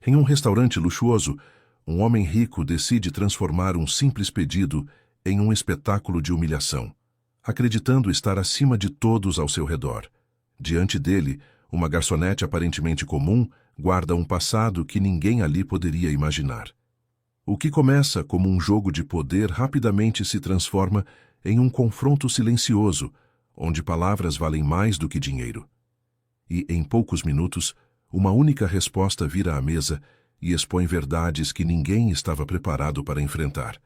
Em um restaurante luxuoso, um homem rico decide transformar um simples pedido em um espetáculo de humilhação, acreditando estar acima de todos ao seu redor. Diante dele, uma garçonete aparentemente comum guarda um passado que ninguém ali poderia imaginar. O que começa como um jogo de poder rapidamente se transforma em um confronto silencioso, onde palavras valem mais do que dinheiro. E, em poucos minutos, uma única resposta vira à mesa e expõe verdades que ninguém estava preparado para enfrentar.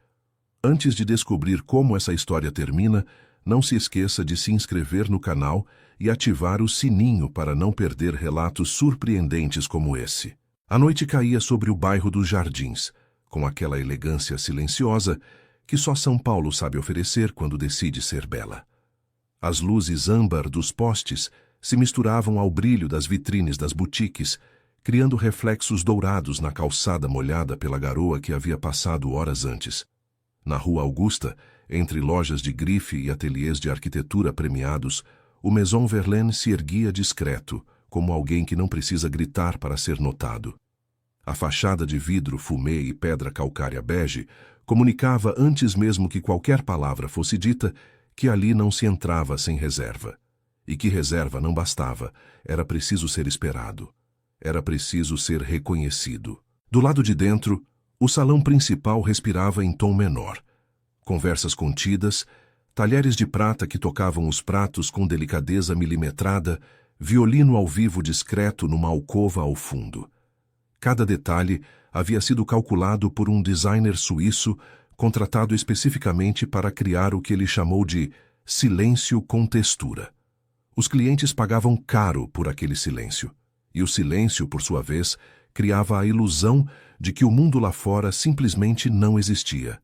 Antes de descobrir como essa história termina, não se esqueça de se inscrever no canal e ativar o sininho para não perder relatos surpreendentes como esse. A noite caía sobre o bairro dos Jardins, com aquela elegância silenciosa que só São Paulo sabe oferecer quando decide ser bela. As luzes âmbar dos postes se misturavam ao brilho das vitrines das boutiques, criando reflexos dourados na calçada molhada pela garoa que havia passado horas antes. Na Rua Augusta, entre lojas de grife e ateliês de arquitetura premiados, o Maison Verlaine se erguia discreto, como alguém que não precisa gritar para ser notado. A fachada de vidro, fumê e pedra calcária bege comunicava antes mesmo que qualquer palavra fosse dita que ali não se entrava sem reserva. E que reserva não bastava, era preciso ser esperado. Era preciso ser reconhecido. Do lado de dentro, o salão principal respirava em tom menor. Conversas contidas, talheres de prata que tocavam os pratos com delicadeza milimetrada, violino ao vivo discreto numa alcova ao fundo. Cada detalhe havia sido calculado por um designer suíço contratado especificamente para criar o que ele chamou de silêncio com textura. Os clientes pagavam caro por aquele silêncio, e o silêncio, por sua vez, criava a ilusão de que o mundo lá fora simplesmente não existia.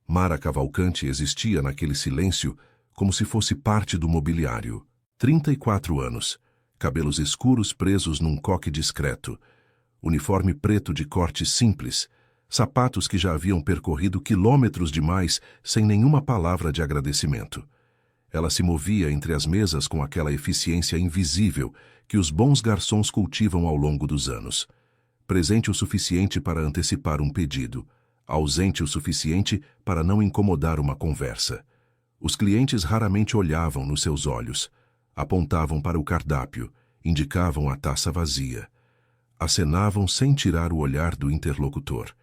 Mara Cavalcanti existia naquele silêncio como se fosse parte do mobiliário. 34 anos, cabelos escuros presos num coque discreto, uniforme preto de corte simples, sapatos que já haviam percorrido quilômetros demais sem nenhuma palavra de agradecimento. Ela se movia entre as mesas com aquela eficiência invisível que os bons garçons cultivam ao longo dos anos. Presente o suficiente para antecipar um pedido, ausente o suficiente para não incomodar uma conversa. Os clientes raramente olhavam nos seus olhos, apontavam para o cardápio, indicavam a taça vazia. Acenavam sem tirar o olhar do interlocutor,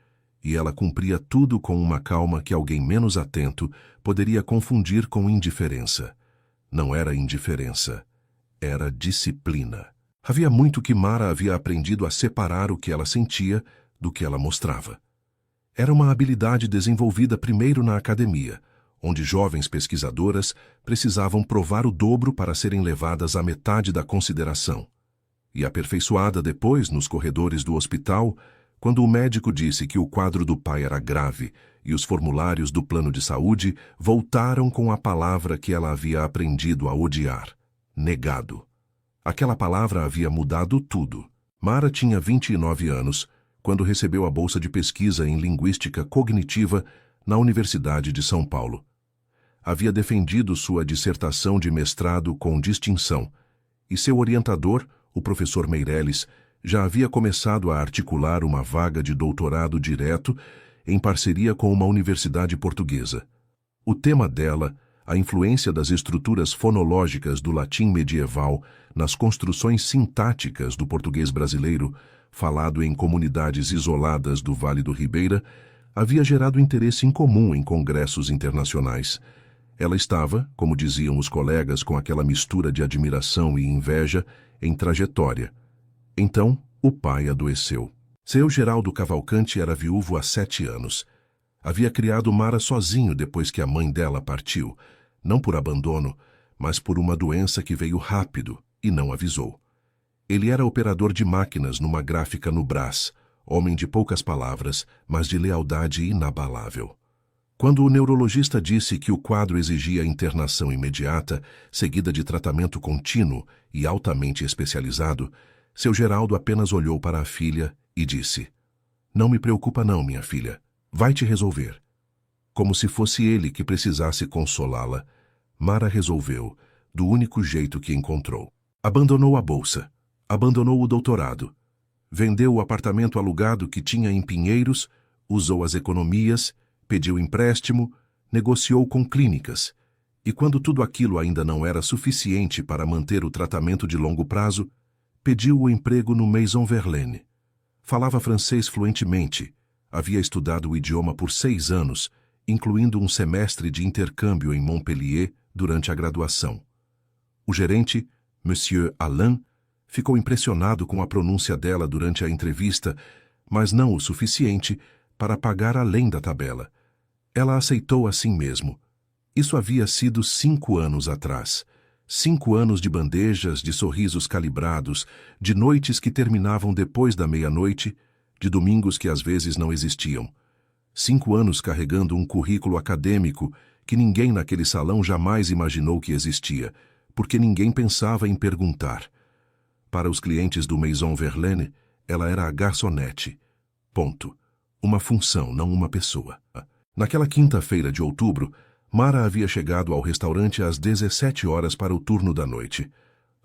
e ela cumpria tudo com uma calma que alguém menos atento poderia confundir com indiferença. Não era indiferença, era disciplina. Havia muito que Mara havia aprendido a separar o que ela sentia do que ela mostrava. Era uma habilidade desenvolvida primeiro na academia, onde jovens pesquisadoras precisavam provar o dobro para serem levadas à metade da consideração, e aperfeiçoada depois nos corredores do hospital, quando o médico disse que o quadro do pai era grave e os formulários do plano de saúde voltaram com a palavra que ela havia aprendido a odiar: negado. Aquela palavra havia mudado tudo. Mara tinha 29 anos quando recebeu a bolsa de pesquisa em linguística cognitiva na Universidade de São Paulo. Havia defendido sua dissertação de mestrado com distinção, e seu orientador, o professor Meirelles, já havia começado a articular uma vaga de doutorado direto em parceria com uma universidade portuguesa. O tema dela, a influência das estruturas fonológicas do latim medieval nas construções sintáticas do português brasileiro, falado em comunidades isoladas do Vale do Ribeira, havia gerado interesse incomum em congressos internacionais. Ela estava, como diziam os colegas com aquela mistura de admiração e inveja, em trajetória. Então, o pai adoeceu. Seu Geraldo Cavalcanti era viúvo há 7 anos. Havia criado Mara sozinho depois que a mãe dela partiu, não por abandono, mas por uma doença que veio rápido e não avisou. Ele era operador de máquinas numa gráfica no Brás, homem de poucas palavras, mas de lealdade inabalável. Quando o neurologista disse que o quadro exigia internação imediata, seguida de tratamento contínuo e altamente especializado, seu Geraldo apenas olhou para a filha e disse: "Não me preocupa não, minha filha. Vai te resolver." Como se fosse ele que precisasse consolá-la, Mara resolveu, do único jeito que encontrou. Abandonou a bolsa, abandonou o doutorado. Vendeu o apartamento alugado que tinha em Pinheiros, usou as economias, pediu empréstimo, negociou com clínicas. E quando tudo aquilo ainda não era suficiente para manter o tratamento de longo prazo, pediu o emprego no Maison Verlaine. Falava francês fluentemente, havia estudado o idioma por 6 anos, incluindo um semestre de intercâmbio em Montpellier durante a graduação. O gerente, Monsieur Alain, ficou impressionado com a pronúncia dela durante a entrevista, mas não o suficiente para pagar além da tabela. Ela aceitou assim mesmo. Isso havia sido 5 anos atrás. 5 anos de bandejas, de sorrisos calibrados, de noites que terminavam depois da meia-noite, de domingos que às vezes não existiam. 5 anos carregando um currículo acadêmico que ninguém naquele salão jamais imaginou que existia, porque ninguém pensava em perguntar. Para os clientes do Maison Verlaine, ela era a garçonete. Ponto. Uma função, não uma pessoa. Naquela quinta-feira de outubro, Mara havia chegado ao restaurante às 17 horas para o turno da noite.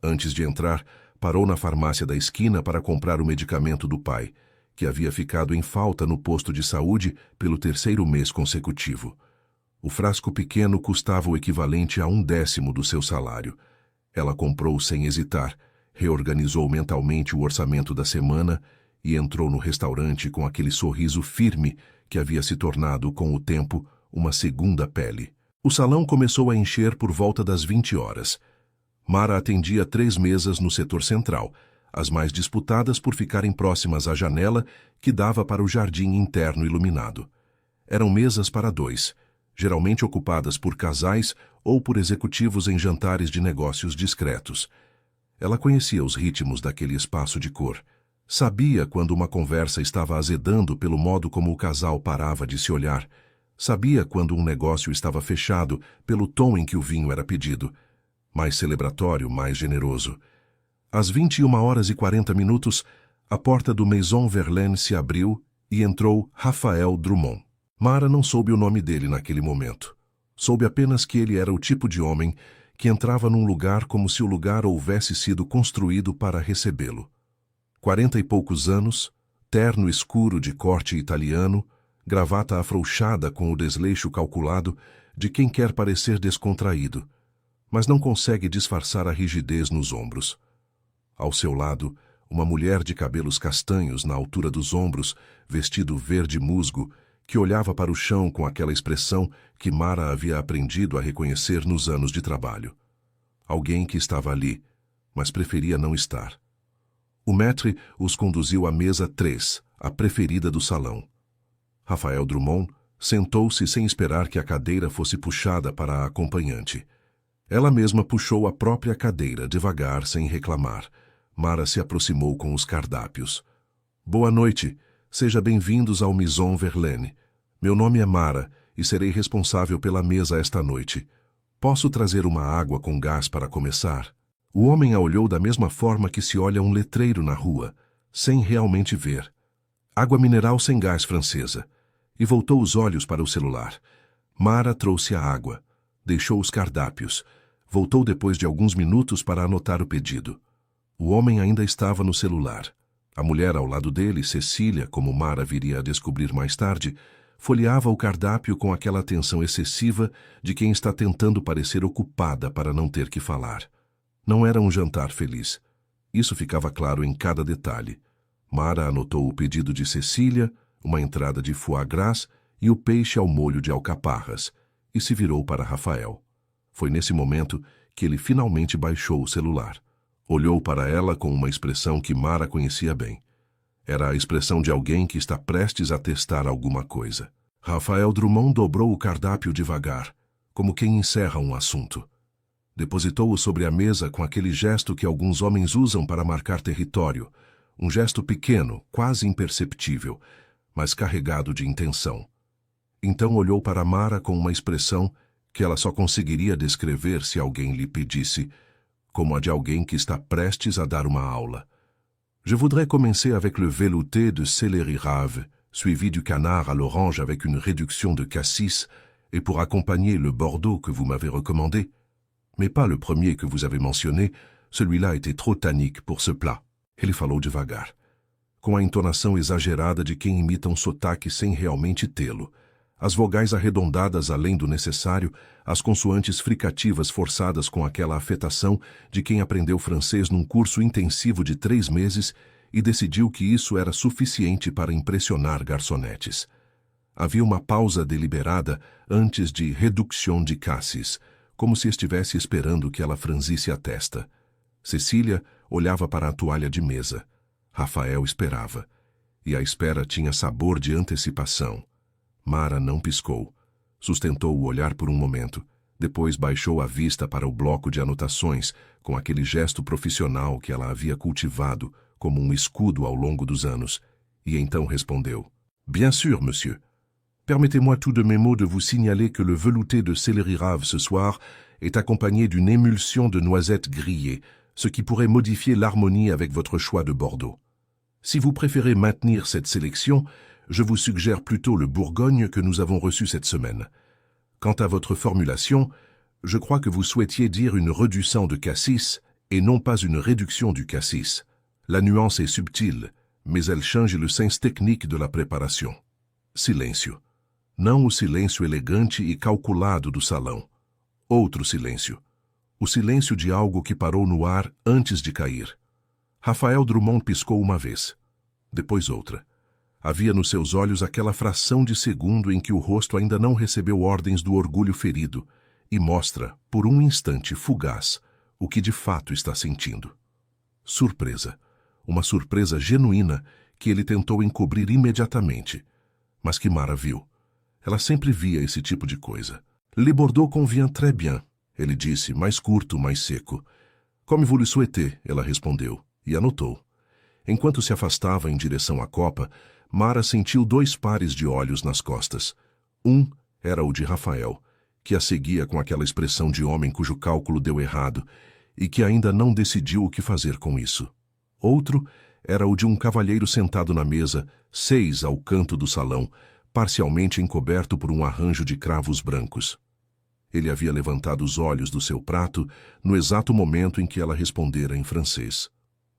Antes de entrar, parou na farmácia da esquina para comprar o medicamento do pai, que havia ficado em falta no posto de saúde pelo 3º mês consecutivo. O frasco pequeno custava o equivalente a 1/10 do seu salário. Ela comprou sem hesitar, reorganizou mentalmente o orçamento da semana e entrou no restaurante com aquele sorriso firme que havia se tornado, com o tempo, uma segunda pele. O salão começou a encher por volta das 20 horas. Mara atendia 3 mesas no setor central, as mais disputadas por ficarem próximas à janela que dava para o jardim interno iluminado. Eram mesas para 2, geralmente ocupadas por casais ou por executivos em jantares de negócios discretos. Ela conhecia os ritmos daquele espaço de cor. Sabia quando uma conversa estava azedando pelo modo como o casal parava de se olhar. Sabia quando um negócio estava fechado pelo tom em que o vinho era pedido. Mais celebratório, mais generoso. Às 21h40, a porta do Maison Verlaine se abriu e entrou Raphael Drummond. Mara não soube o nome dele naquele momento. Soube apenas que ele era o tipo de homem que entrava num lugar como se o lugar houvesse sido construído para recebê-lo. 40 e poucos anos, terno escuro de corte italiano, gravata afrouxada com o desleixo calculado de quem quer parecer descontraído, mas não consegue disfarçar a rigidez nos ombros. Ao seu lado, uma mulher de cabelos castanhos na altura dos ombros, vestido verde musgo, que olhava para o chão com aquela expressão que Mara havia aprendido a reconhecer nos anos de trabalho. Alguém que estava ali, mas preferia não estar. O maître os conduziu à mesa 3, a preferida do salão. Raphael Drummond sentou-se sem esperar que a cadeira fosse puxada para a acompanhante. Ela mesma puxou a própria cadeira, devagar, sem reclamar. Mara se aproximou com os cardápios. Boa noite. Seja bem-vindos ao Maison Verlaine. Meu nome é Mara e serei responsável pela mesa esta noite. Posso trazer uma água com gás para começar? O homem a olhou da mesma forma que se olha um letreiro na rua, sem realmente ver. Água mineral sem gás francesa. E voltou os olhos para o celular. Mara trouxe a água. Deixou os cardápios. Voltou depois de alguns minutos para anotar o pedido. O homem ainda estava no celular. A mulher ao lado dele, Cecília, como Mara viria a descobrir mais tarde, folheava o cardápio com aquela atenção excessiva de quem está tentando parecer ocupada para não ter que falar. Não era um jantar feliz. Isso ficava claro em cada detalhe. Mara anotou o pedido de Cecília, uma entrada de foie gras e o peixe ao molho de alcaparras, e se virou para Rafael. Foi nesse momento que ele finalmente baixou o celular. Olhou para ela com uma expressão que Mara conhecia bem. Era a expressão de alguém que está prestes a testar alguma coisa. Raphael Drummond dobrou o cardápio devagar, como quem encerra um assunto. Depositou-o sobre a mesa com aquele gesto que alguns homens usam para marcar território, um gesto pequeno, quase imperceptível, mas carregado de intenção. Então olhou para Mara com uma expressão que ela só conseguiria descrever se alguém lhe pedisse, como a de alguém que está prestes a dar uma aula. Je voudrais commencer avec le velouté de céleri rave, suivi du canard à l'orange avec une réduction de cassis, et pour accompagner le bordeaux que vous m'avez recommandé. Mais pas le premier que vous avez mentionné, celui-là était trop tannique pour ce plat. Ele falou devagar. com a entonação exagerada de quem imita um sotaque sem realmente tê-lo. As vogais arredondadas além do necessário, as consoantes fricativas forçadas com aquela afetação de quem aprendeu francês num curso intensivo de 3 meses e decidiu que isso era suficiente para impressionar garçonetes. Havia uma pausa deliberada antes de réduction de cassis, como se estivesse esperando que ela franzisse a testa. Cecília olhava para a toalha de mesa. Rafael esperava. E a espera tinha sabor de antecipação. Mara não piscou. Sustentou o olhar por um momento. Depois baixou a vista para o bloco de anotações, com aquele gesto profissional que ela havia cultivado como um escudo ao longo dos anos, e então respondeu: Bien sûr, monsieur. Permettez-moi tout de mes mots de vous signaler que le velouté de céleri rave ce soir est accompagné d'une émulsion de noisettes grillées, ce qui pourrait modifier l'harmonie avec votre choix de Bordeaux. Si vous préférez maintenir cette sélection, je vous suggère plutôt le Bourgogne que nous avons reçu cette semaine. Quant à votre formulation, je crois que vous souhaitiez dire une redução de cassis et non pas une réduction du cassis. La nuance est subtile, mais elle change le sens technique de la préparation. Silêncio. Não o silêncio elegante e calculado do salão. Outro silêncio. O silêncio de algo que parou no ar antes de cair. Rafael Drummond piscou uma vez. Depois outra. Havia nos seus olhos aquela fração de segundo em que o rosto ainda não recebeu ordens do orgulho ferido e mostra, por um instante fugaz, o que de fato está sentindo. Surpresa. Uma surpresa genuína que ele tentou encobrir imediatamente, mas que Mara viu. Ela sempre via esse tipo de coisa. Le Bordeaux convient très bien, ele disse, mais curto, mais seco. Comme vous le souhaitez, ela respondeu, e anotou. Enquanto se afastava em direção à copa, Mara sentiu 2 pares de olhos nas costas. Um era o de Rafael, que a seguia com aquela expressão de homem cujo cálculo deu errado e que ainda não decidiu o que fazer com isso. Outro era o de um cavalheiro sentado na mesa, 6 ao canto do salão, parcialmente encoberto por um arranjo de cravos brancos. Ele havia levantado os olhos do seu prato no exato momento em que ela respondera em francês.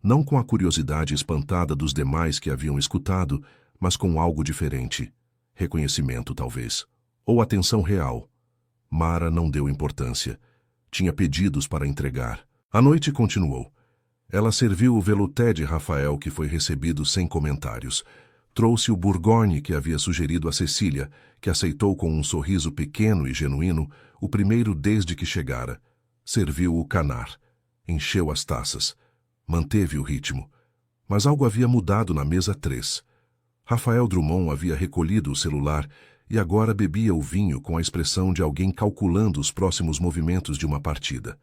Não com a curiosidade espantada dos demais que haviam escutado, mas com algo diferente. Reconhecimento, talvez. Ou atenção real. Mara não deu importância. Tinha pedidos para entregar. A noite continuou. Ela serviu o velouté de Rafael, que foi recebido sem comentários. Trouxe o Bourgogne que havia sugerido a Cecília, que aceitou com um sorriso pequeno e genuíno, o primeiro desde que chegara. Serviu o canar. Encheu as taças. Manteve o ritmo. Mas algo havia mudado na mesa 3. Rafael Drummond havia recolhido o celular e agora bebia o vinho com a expressão de alguém calculando os próximos movimentos de uma partida.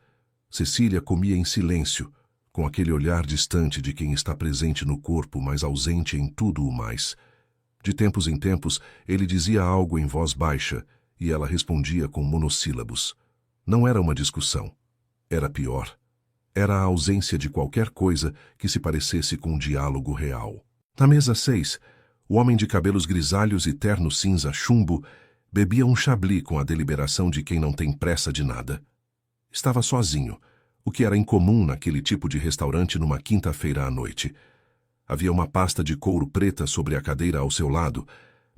Cecília comia em silêncio, com aquele olhar distante de quem está presente no corpo, mas ausente em tudo o mais. De tempos em tempos, ele dizia algo em voz baixa, e ela respondia com monossílabos. Não era uma discussão. Era pior. Era a ausência de qualquer coisa que se parecesse com um diálogo real. Na mesa 6, o homem de cabelos grisalhos e terno cinza chumbo bebia um chablis com a deliberação de quem não tem pressa de nada. Estava sozinho, o que era incomum naquele tipo de restaurante numa quinta-feira à noite. Havia uma pasta de couro preta sobre a cadeira ao seu lado,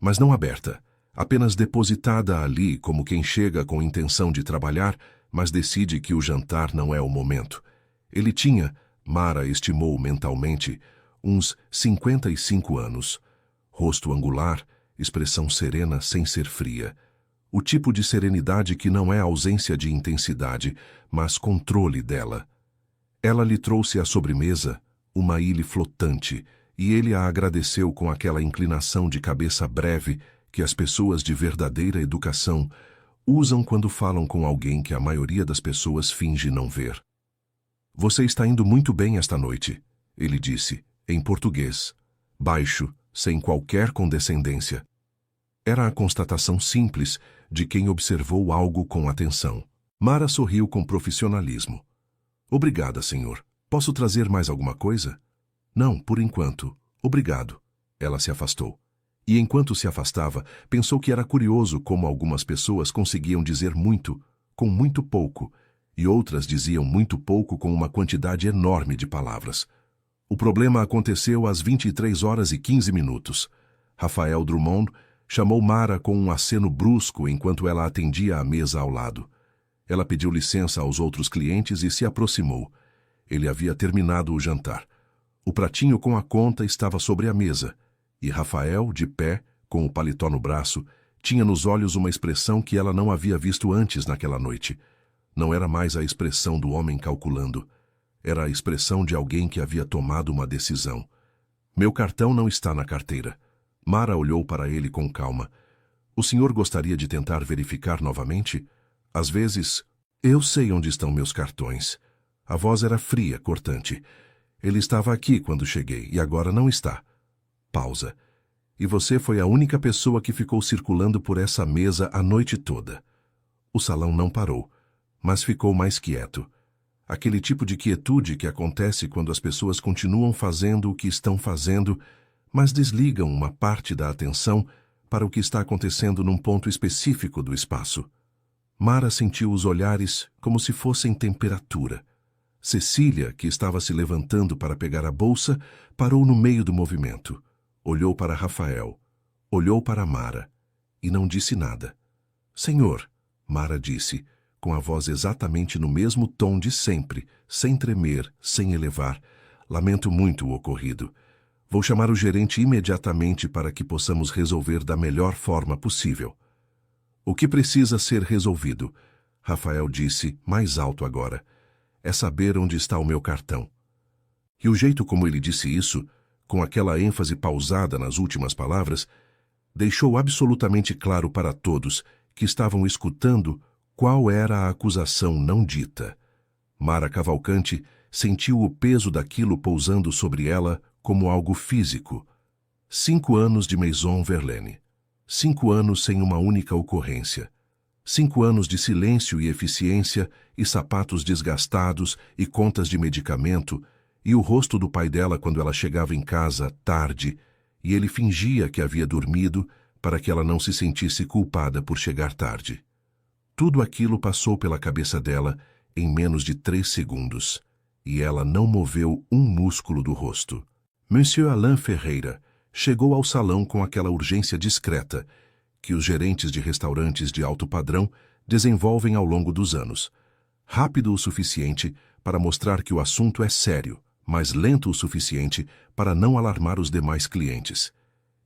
mas não aberta, apenas depositada ali como quem chega com intenção de trabalhar, mas decide que o jantar não é o momento. Ele tinha, Mara estimou mentalmente, uns 55 anos. Rosto angular, expressão serena sem ser fria. O tipo de serenidade que não é ausência de intensidade, mas controle dela. Ela lhe trouxe à sobremesa uma ilha flotante, e ele a agradeceu com aquela inclinação de cabeça breve que as pessoas de verdadeira educação usam quando falam com alguém que a maioria das pessoas finge não ver. Você está indo muito bem esta noite, ele disse, em português, baixo, sem qualquer condescendência. Era a constatação simples de quem observou algo com atenção. Mara sorriu com profissionalismo. Obrigada, senhor. Posso trazer mais alguma coisa? Não, por enquanto. Obrigado. Ela se afastou. E enquanto se afastava, pensou que era curioso como algumas pessoas conseguiam dizer muito, com muito pouco, e outras diziam muito pouco com uma quantidade enorme de palavras. O problema aconteceu às 23h15. Rafael Drummond chamou Mara com um aceno brusco enquanto ela atendia à mesa ao lado. Ela pediu licença aos outros clientes e se aproximou. Ele havia terminado o jantar. O pratinho com a conta estava sobre a mesa, e Rafael, de pé, com o paletó no braço, tinha nos olhos uma expressão que ela não havia visto antes naquela noite. Não era mais a expressão do homem calculando. Era a expressão de alguém que havia tomado uma decisão. Meu cartão não está na carteira. Mara olhou para ele com calma. O senhor gostaria de tentar verificar novamente? Às vezes, eu sei onde estão meus cartões. A voz era fria, cortante. Ele estava aqui quando cheguei e agora não está. Pausa. E você foi a única pessoa que ficou circulando por essa mesa a noite toda. O salão não parou, mas ficou mais quieto. Aquele tipo de quietude que acontece quando as pessoas continuam fazendo o que estão fazendo, mas desligam uma parte da atenção para o que está acontecendo num ponto específico do espaço. Mara sentiu os olhares como se fossem temperatura. Cecília, que estava se levantando para pegar a bolsa, parou no meio do movimento. Olhou para Rafael, olhou para Mara e não disse nada. Senhor, Mara disse, com a voz exatamente no mesmo tom de sempre, sem tremer, sem elevar. Lamento muito o ocorrido. Vou chamar o gerente imediatamente para que possamos resolver da melhor forma possível. O que precisa ser resolvido, Rafael disse, mais alto agora, é saber onde está o meu cartão. E o jeito como ele disse isso, com aquela ênfase pausada nas últimas palavras, deixou absolutamente claro para todos que estavam escutando qual era a acusação não dita. Mara Cavalcante sentiu o peso daquilo pousando sobre ela como algo físico. 5 anos de Maison Verlaine. 5 anos sem uma única ocorrência. 5 anos de silêncio e eficiência e sapatos desgastados e contas de medicamento e o rosto do pai dela quando ela chegava em casa tarde e ele fingia que havia dormido para que ela não se sentisse culpada por chegar tarde. Tudo aquilo passou pela cabeça dela em menos de 3 segundos e ela não moveu um músculo do rosto. Monsieur Alain Ferreira chegou ao salão com aquela urgência discreta que os gerentes de restaurantes de alto padrão desenvolvem ao longo dos anos. Rápido o suficiente para mostrar que o assunto é sério, mas lento o suficiente para não alarmar os demais clientes.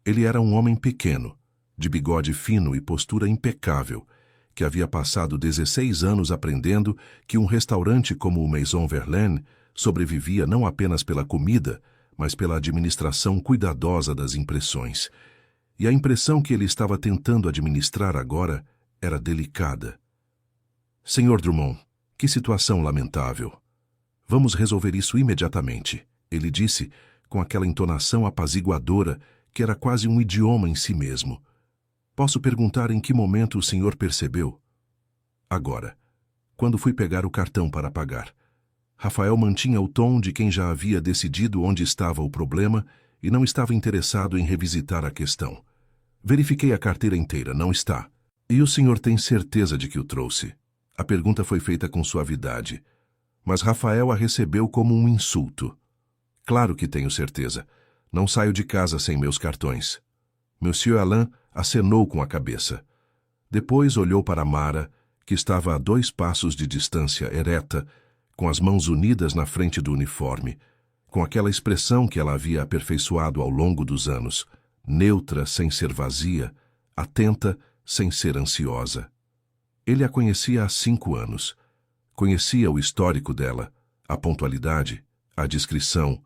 Ele era um homem pequeno, de bigode fino e postura impecável, que havia passado 16 anos aprendendo que um restaurante como o Maison Verlaine sobrevivia não apenas pela comida, mas pela administração cuidadosa das impressões. E a impressão que ele estava tentando administrar agora era delicada. Senhor Drummond, que situação lamentável. Vamos resolver isso imediatamente, ele disse, com aquela entonação apaziguadora que era quase um idioma em si mesmo. Posso perguntar em que momento o senhor percebeu? Agora, quando fui pegar o cartão para pagar. Rafael mantinha o tom de quem já havia decidido onde estava o problema e não estava interessado em revisitar a questão. Verifiquei a carteira inteira, não está. E o senhor tem certeza de que o trouxe? A pergunta foi feita com suavidade, mas Rafael a recebeu como um insulto. Claro que tenho certeza. Não saio de casa sem meus cartões. Monsieur Alain acenou com a cabeça. Depois olhou para Mara, que estava a 2 passos de distância, ereta, com as mãos unidas na frente do uniforme, com aquela expressão que ela havia aperfeiçoado ao longo dos anos, neutra sem ser vazia, atenta sem ser ansiosa. Ele a conhecia há 5 anos. Conhecia o histórico dela, a pontualidade, a discrição,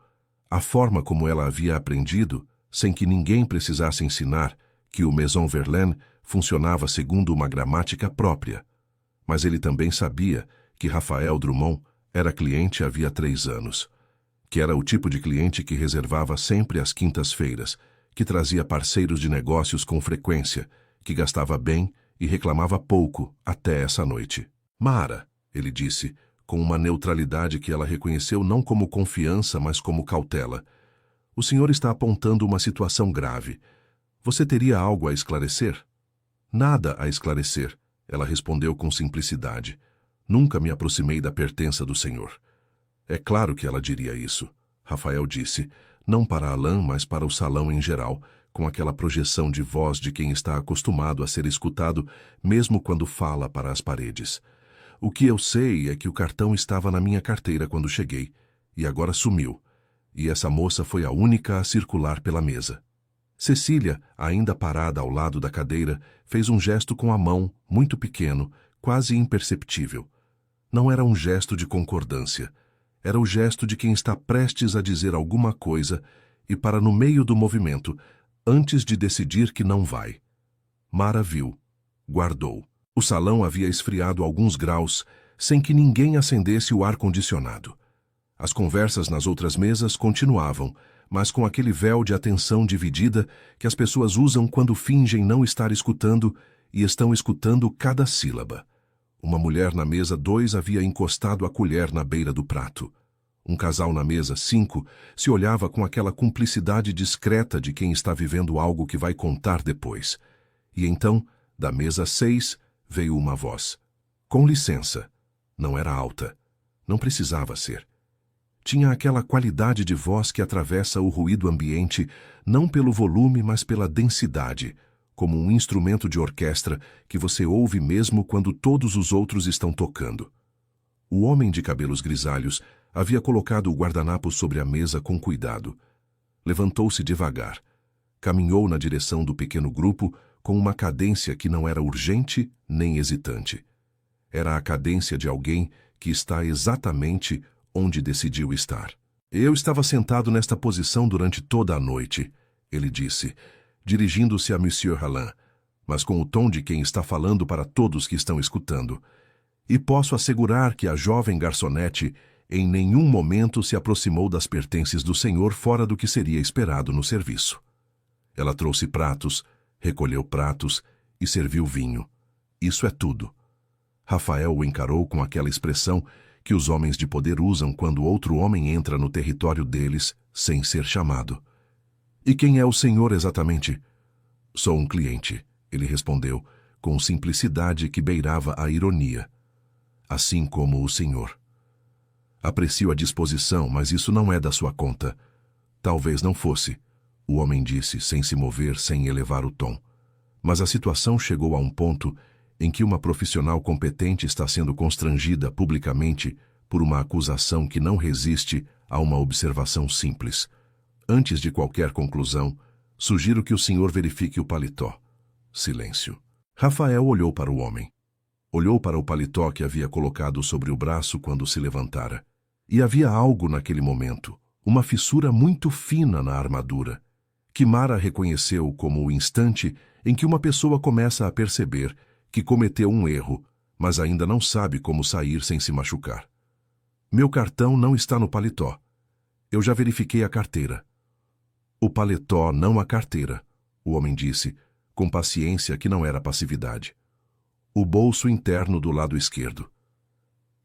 a forma como ela havia aprendido, sem que ninguém precisasse ensinar, que o Maison Verlaine funcionava segundo uma gramática própria. Mas ele também sabia que Rafael Drummond era cliente havia 3 anos, que era o tipo de cliente que reservava sempre às quintas-feiras, que trazia parceiros de negócios com frequência, que gastava bem e reclamava pouco até essa noite. Mara, ele disse, com uma neutralidade que ela reconheceu não como confiança, mas como cautela. O senhor está apontando uma situação grave. Você teria algo a esclarecer? Nada a esclarecer, ela respondeu com simplicidade. Nunca me aproximei da pertença do senhor. É claro que ela diria isso. Rafael disse, não para Alain, mas para o salão em geral, com aquela projeção de voz de quem está acostumado a ser escutado, mesmo quando fala para as paredes. O que eu sei é que o cartão estava na minha carteira quando cheguei, e agora sumiu, e essa moça foi a única a circular pela mesa. Cecília, ainda parada ao lado da cadeira, fez um gesto com a mão, muito pequeno, quase imperceptível. Não era um gesto de concordância. Era o gesto de quem está prestes a dizer alguma coisa e para no meio do movimento, antes de decidir que não vai. Mara viu. Guardou. O salão havia esfriado alguns graus, sem que ninguém acendesse o ar-condicionado. As conversas nas outras mesas continuavam, mas com aquele véu de atenção dividida que as pessoas usam quando fingem não estar escutando e estão escutando cada sílaba. Uma mulher na mesa 2 havia encostado a colher na beira do prato. Um casal na mesa 5 se olhava com aquela cumplicidade discreta de quem está vivendo algo que vai contar depois. E então, da mesa 6, veio uma voz. Com licença. Não era alta. Não precisava ser. Tinha aquela qualidade de voz que atravessa o ruído ambiente, não pelo volume, mas pela densidade, como um instrumento de orquestra que você ouve mesmo quando todos os outros estão tocando. O homem de cabelos grisalhos havia colocado o guardanapo sobre a mesa com cuidado. Levantou-se devagar. Caminhou na direção do pequeno grupo com uma cadência que não era urgente nem hesitante. Era a cadência de alguém que está exatamente onde decidiu estar. Eu estava sentado nesta posição durante toda a noite, ele disse, dirigindo-se a Monsieur Alain, mas com o tom de quem está falando para todos que estão escutando. E posso assegurar que a jovem garçonete em nenhum momento se aproximou das pertences do senhor fora do que seria esperado no serviço. Ela trouxe pratos, recolheu pratos e serviu vinho. Isso é tudo. Rafael o encarou com aquela expressão que os homens de poder usam quando outro homem entra no território deles sem ser chamado. E quem é o senhor exatamente? Sou um cliente, ele respondeu, com simplicidade que beirava a ironia. Assim como o senhor. Aprecio a disposição, mas isso não é da sua conta. Talvez não fosse, o homem disse, sem se mover, sem elevar o tom. Mas a situação chegou a um ponto em que uma profissional competente está sendo constrangida publicamente por uma acusação que não resiste a uma observação simples. Antes de qualquer conclusão, sugiro que o senhor verifique o paletó. Silêncio. Rafael olhou para o homem. Olhou para o paletó que havia colocado sobre o braço quando se levantara. E havia algo naquele momento, uma fissura muito fina na armadura, que Mara reconheceu como o instante em que uma pessoa começa a perceber que cometeu um erro, mas ainda não sabe como sair sem se machucar. Meu cartão não está no paletó. Eu já verifiquei a carteira. O paletó, não a carteira, o homem disse, com paciência que não era passividade. O bolso interno do lado esquerdo.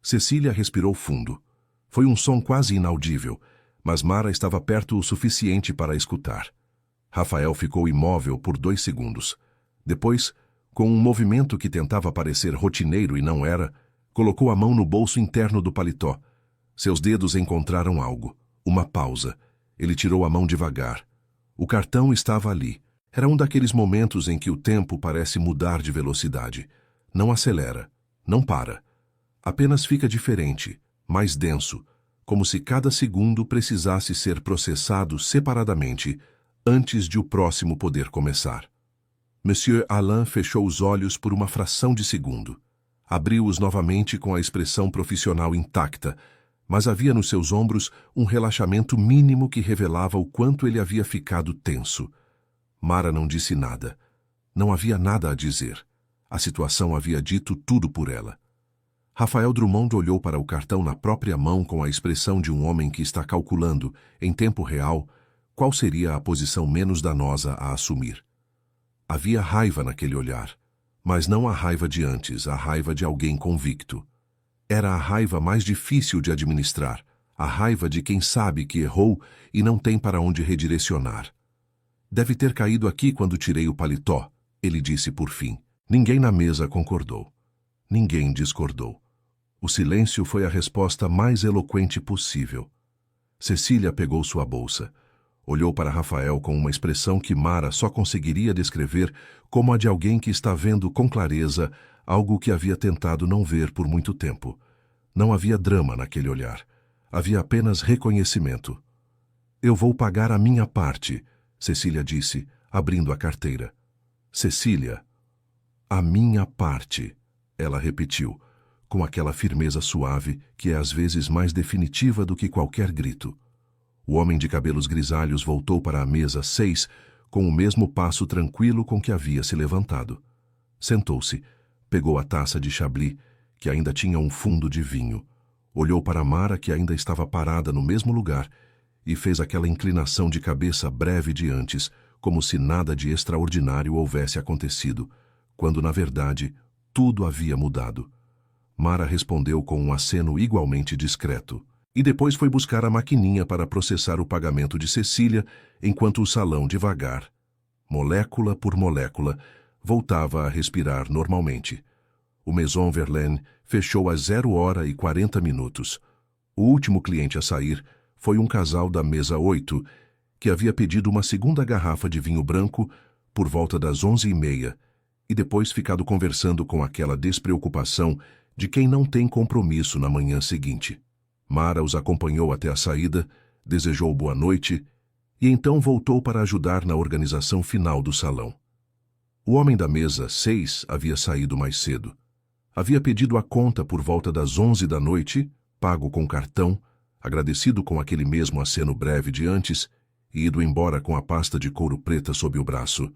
Cecília respirou fundo. Foi um som quase inaudível, mas Mara estava perto o suficiente para escutar. Rafael ficou imóvel por 2 segundos. Depois, com um movimento que tentava parecer rotineiro e não era, colocou a mão no bolso interno do paletó. Seus dedos encontraram algo. Uma pausa. Ele tirou a mão devagar. O cartão estava ali. Era um daqueles momentos em que o tempo parece mudar de velocidade. Não acelera. Não para. Apenas fica diferente, mais denso, como se cada segundo precisasse ser processado separadamente antes de o próximo poder começar. Monsieur Alain fechou os olhos por uma fração de segundo. Abriu-os novamente com a expressão profissional intacta, mas havia nos seus ombros um relaxamento mínimo que revelava o quanto ele havia ficado tenso. Mara não disse nada. Não havia nada a dizer. A situação havia dito tudo por ela. Rafael Drummond olhou para o cartão na própria mão com a expressão de um homem que está calculando, em tempo real, qual seria a posição menos danosa a assumir. Havia raiva naquele olhar, mas não a raiva de antes, a raiva de alguém convicto. Era a raiva mais difícil de administrar, a raiva de quem sabe que errou e não tem para onde redirecionar. Deve ter caído aqui quando tirei o paletó, ele disse por fim. Ninguém na mesa concordou. Ninguém discordou. O silêncio foi a resposta mais eloquente possível. Cecília pegou sua bolsa. Olhou para Rafael com uma expressão que Mara só conseguiria descrever como a de alguém que está vendo com clareza algo que havia tentado não ver por muito tempo. Não havia drama naquele olhar. Havia apenas reconhecimento. Eu vou pagar a minha parte, Cecília disse, abrindo a carteira. Cecília, a minha parte, ela repetiu, com aquela firmeza suave que é às vezes mais definitiva do que qualquer grito. O homem de cabelos grisalhos voltou para a mesa 6 com o mesmo passo tranquilo com que havia se levantado. Sentou-se, pegou a taça de chablis, que ainda tinha um fundo de vinho, olhou para Mara, que ainda estava parada no mesmo lugar, e fez aquela inclinação de cabeça breve de antes, como se nada de extraordinário houvesse acontecido, quando, na verdade, tudo havia mudado. Mara respondeu com um aceno igualmente discreto, e depois foi buscar a maquininha para processar o pagamento de Cecília, enquanto o salão devagar, molécula por molécula, voltava a respirar normalmente. O Maison Verlaine fechou às 0h40. O último cliente a sair foi um casal da mesa 8, que havia pedido uma segunda garrafa de vinho branco por volta das 11h30, e depois ficado conversando com aquela despreocupação de quem não tem compromisso na manhã seguinte. Mara os acompanhou até a saída, desejou boa noite e então voltou para ajudar na organização final do salão. O homem da mesa 6 havia saído mais cedo. Havia pedido a conta por volta das 11h, pago com cartão, agradecido com aquele mesmo aceno breve de antes e ido embora com a pasta de couro preta sob o braço.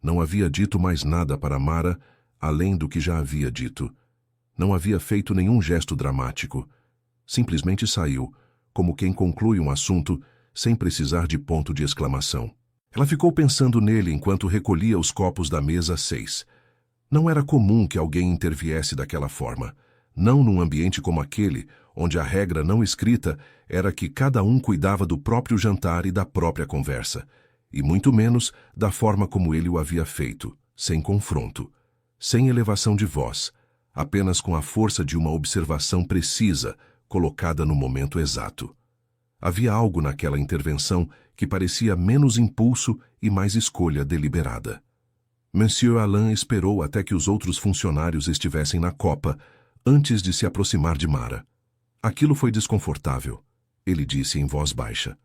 Não havia dito mais nada para Mara, além do que já havia dito. Não havia feito nenhum gesto dramático. Simplesmente saiu, como quem conclui um assunto, sem precisar de ponto de exclamação. Ela ficou pensando nele enquanto recolhia os copos da mesa 6. Não era comum que alguém interviesse daquela forma, não num ambiente como aquele, onde a regra não escrita era que cada um cuidava do próprio jantar e da própria conversa, e muito menos da forma como ele o havia feito, sem confronto, sem elevação de voz, apenas com a força de uma observação precisa, colocada no momento exato. Havia algo naquela intervenção que parecia menos impulso e mais escolha deliberada. Monsieur Alain esperou até que os outros funcionários estivessem na copa, antes de se aproximar de Mara. Aquilo foi desconfortável, ele disse em voz baixa.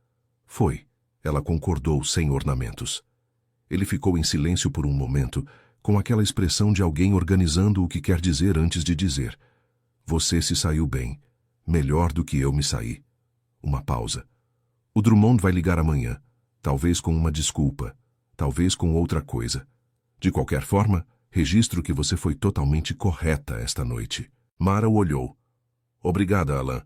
Foi, ela concordou sem ornamentos. Ele ficou em silêncio por um momento, com aquela expressão de alguém organizando o que quer dizer antes de dizer. Você se saiu bem. Melhor do que eu me saí. Uma pausa. O Drummond vai ligar amanhã, talvez com uma desculpa, talvez com outra coisa. De qualquer forma, registro que você foi totalmente correta esta noite. Mara o olhou. Obrigada, Alain.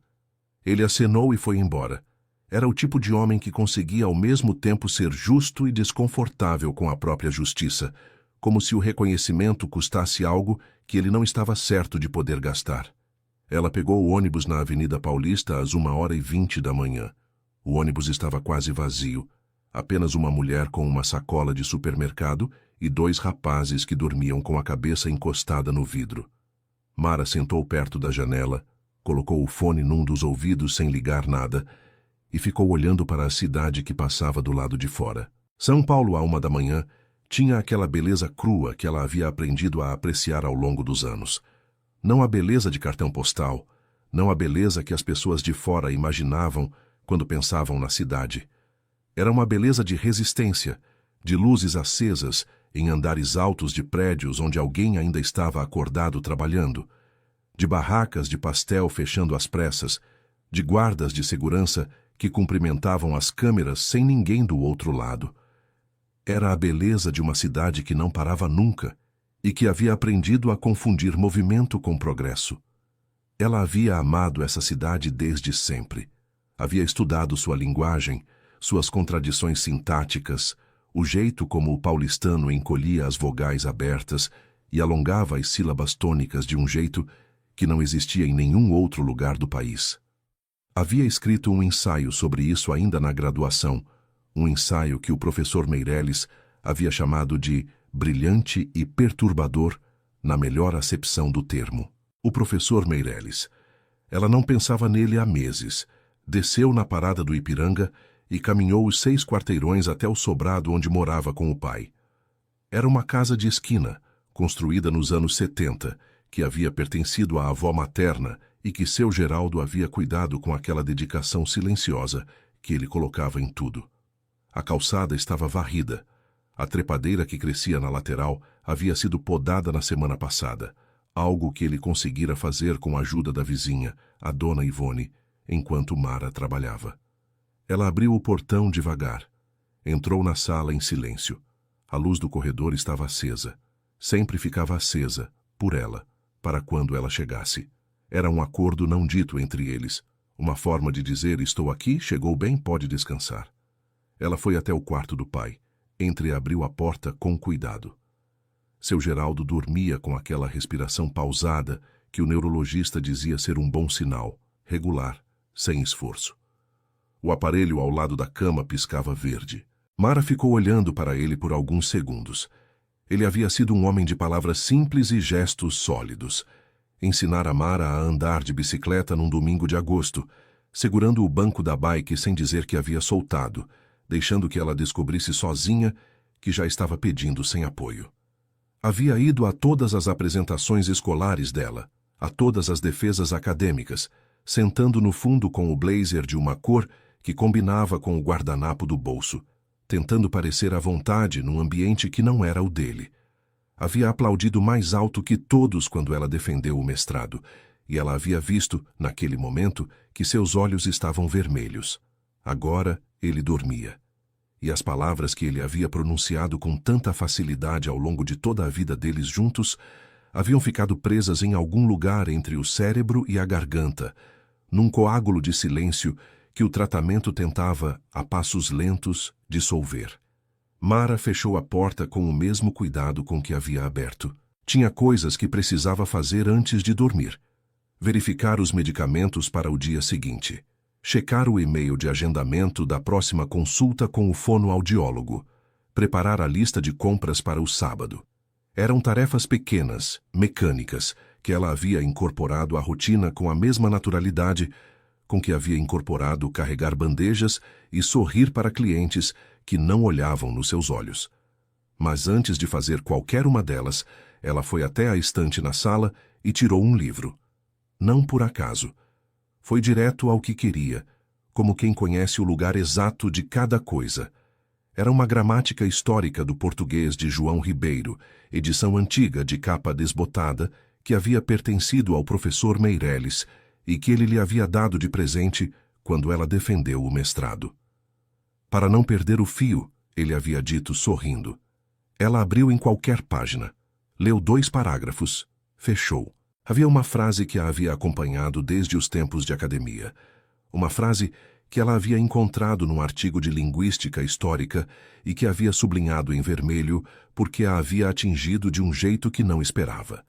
Ele acenou e foi embora. Era o tipo de homem que conseguia ao mesmo tempo ser justo e desconfortável com a própria justiça, como se o reconhecimento custasse algo que ele não estava certo de poder gastar. Ela pegou o ônibus na Avenida Paulista às 1h20. O ônibus estava quase vazio. Apenas uma mulher com uma sacola de supermercado e 2 rapazes que dormiam com a cabeça encostada no vidro. Mara sentou perto da janela, colocou o fone num dos ouvidos sem ligar nada e ficou olhando para a cidade que passava do lado de fora. São Paulo, à 1h tinha aquela beleza crua que ela havia aprendido a apreciar ao longo dos anos. Não a beleza de cartão postal, não a beleza que as pessoas de fora imaginavam quando pensavam na cidade. Era uma beleza de resistência, de luzes acesas em andares altos de prédios onde alguém ainda estava acordado trabalhando, de barracas de pastel fechando às pressas, de guardas de segurança que cumprimentavam as câmeras sem ninguém do outro lado. Era a beleza de uma cidade que não parava nunca, e que havia aprendido a confundir movimento com progresso. Ela havia amado essa cidade desde sempre. Havia estudado sua linguagem, suas contradições sintáticas, o jeito como o paulistano encolhia as vogais abertas e alongava as sílabas tônicas de um jeito que não existia em nenhum outro lugar do país. Havia escrito um ensaio sobre isso ainda na graduação, um ensaio que o professor Meirelles havia chamado de brilhante e perturbador, na melhor acepção do termo. O professor Meirelles. Ela não pensava nele há meses. Desceu na parada do Ipiranga e caminhou os 6 quarteirões até o sobrado onde morava com o pai. Era uma casa de esquina, construída nos anos 70, que havia pertencido à avó materna e que seu Geraldo havia cuidado com aquela dedicação silenciosa que ele colocava em tudo. A calçada estava varrida. A trepadeira que crescia na lateral havia sido podada na semana passada, algo que ele conseguira fazer com a ajuda da vizinha, a dona Ivone, enquanto Mara trabalhava. Ela abriu o portão devagar. Entrou na sala em silêncio. A luz do corredor estava acesa. Sempre ficava acesa, por ela, para quando ela chegasse. Era um acordo não dito entre eles. Uma forma de dizer: estou aqui, chegou bem, pode descansar. Ela foi até o quarto do pai. Entreabriu a porta com cuidado. Seu Geraldo dormia com aquela respiração pausada que o neurologista dizia ser um bom sinal, regular, sem esforço. O aparelho ao lado da cama piscava verde. Mara ficou olhando para ele por alguns segundos. Ele havia sido um homem de palavras simples e gestos sólidos. Ensinara Mara a andar de bicicleta num domingo de agosto, segurando o banco da bike sem dizer que havia soltado, deixando que ela descobrisse sozinha que já estava pedindo sem apoio. Havia ido a todas as apresentações escolares dela, a todas as defesas acadêmicas, sentando no fundo com o blazer de uma cor que combinava com o guardanapo do bolso, tentando parecer à vontade num ambiente que não era o dele. Havia aplaudido mais alto que todos quando ela defendeu o mestrado, e ela havia visto, naquele momento, que seus olhos estavam vermelhos. Agora ele dormia. E as palavras que ele havia pronunciado com tanta facilidade ao longo de toda a vida deles juntos haviam ficado presas em algum lugar entre o cérebro e a garganta, num coágulo de silêncio que o tratamento tentava, a passos lentos, dissolver. Mara fechou a porta com o mesmo cuidado com que havia aberto. Tinha coisas que precisava fazer antes de dormir. Verificar os medicamentos para o dia seguinte. Checar o e-mail de agendamento da próxima consulta com o fonoaudiólogo. Preparar a lista de compras para o sábado. Eram tarefas pequenas, mecânicas, que ela havia incorporado à rotina com a mesma naturalidade com que havia incorporado carregar bandejas e sorrir para clientes que não olhavam nos seus olhos. Mas antes de fazer qualquer uma delas, ela foi até a estante na sala e tirou um livro. Não por acaso. Foi direto ao que queria, como quem conhece o lugar exato de cada coisa. Era uma gramática histórica do português de João Ribeiro, edição antiga de capa desbotada, que havia pertencido ao professor Meireles e que ele lhe havia dado de presente quando ela defendeu o mestrado. Para não perder o fio, ele havia dito sorrindo. Ela abriu em qualquer página, leu 2 parágrafos, fechou. Havia uma frase que a havia acompanhado desde os tempos de academia. Uma frase que ela havia encontrado num artigo de linguística histórica e que havia sublinhado em vermelho porque a havia atingido de um jeito que não esperava.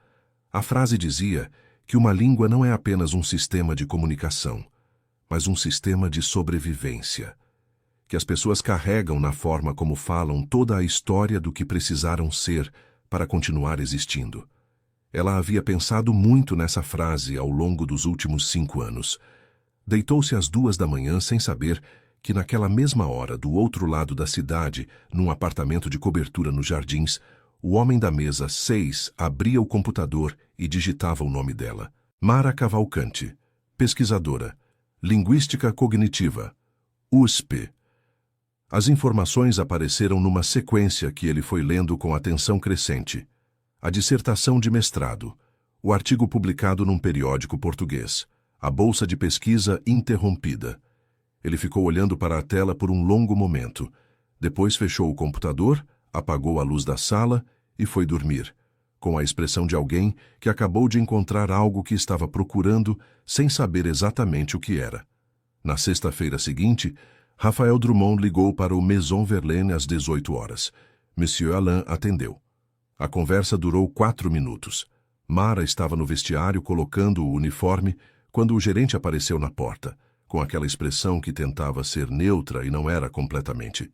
A frase dizia que uma língua não é apenas um sistema de comunicação, mas um sistema de sobrevivência. Que as pessoas carregam na forma como falam toda a história do que precisaram ser para continuar existindo. Ela havia pensado muito nessa frase ao longo dos últimos 5 anos. Deitou-se às 2 da manhã sem saber que naquela mesma hora, do outro lado da cidade, num apartamento de cobertura nos Jardins, o homem da mesa 6 abria o computador e digitava o nome dela. Mara Cavalcante, pesquisadora, linguística cognitiva, USP. As informações apareceram numa sequência que ele foi lendo com atenção crescente. A dissertação de mestrado, o artigo publicado num periódico português, a bolsa de pesquisa interrompida. Ele ficou olhando para a tela por um longo momento. Depois fechou o computador, apagou a luz da sala e foi dormir, com a expressão de alguém que acabou de encontrar algo que estava procurando sem saber exatamente o que era. Na sexta-feira seguinte, Rafael Drummond ligou para o Maison Verlaine às 18 horas. Monsieur Alain atendeu. A conversa durou 4 minutos. Mara estava no vestiário colocando o uniforme quando o gerente apareceu na porta, com aquela expressão que tentava ser neutra e não era completamente.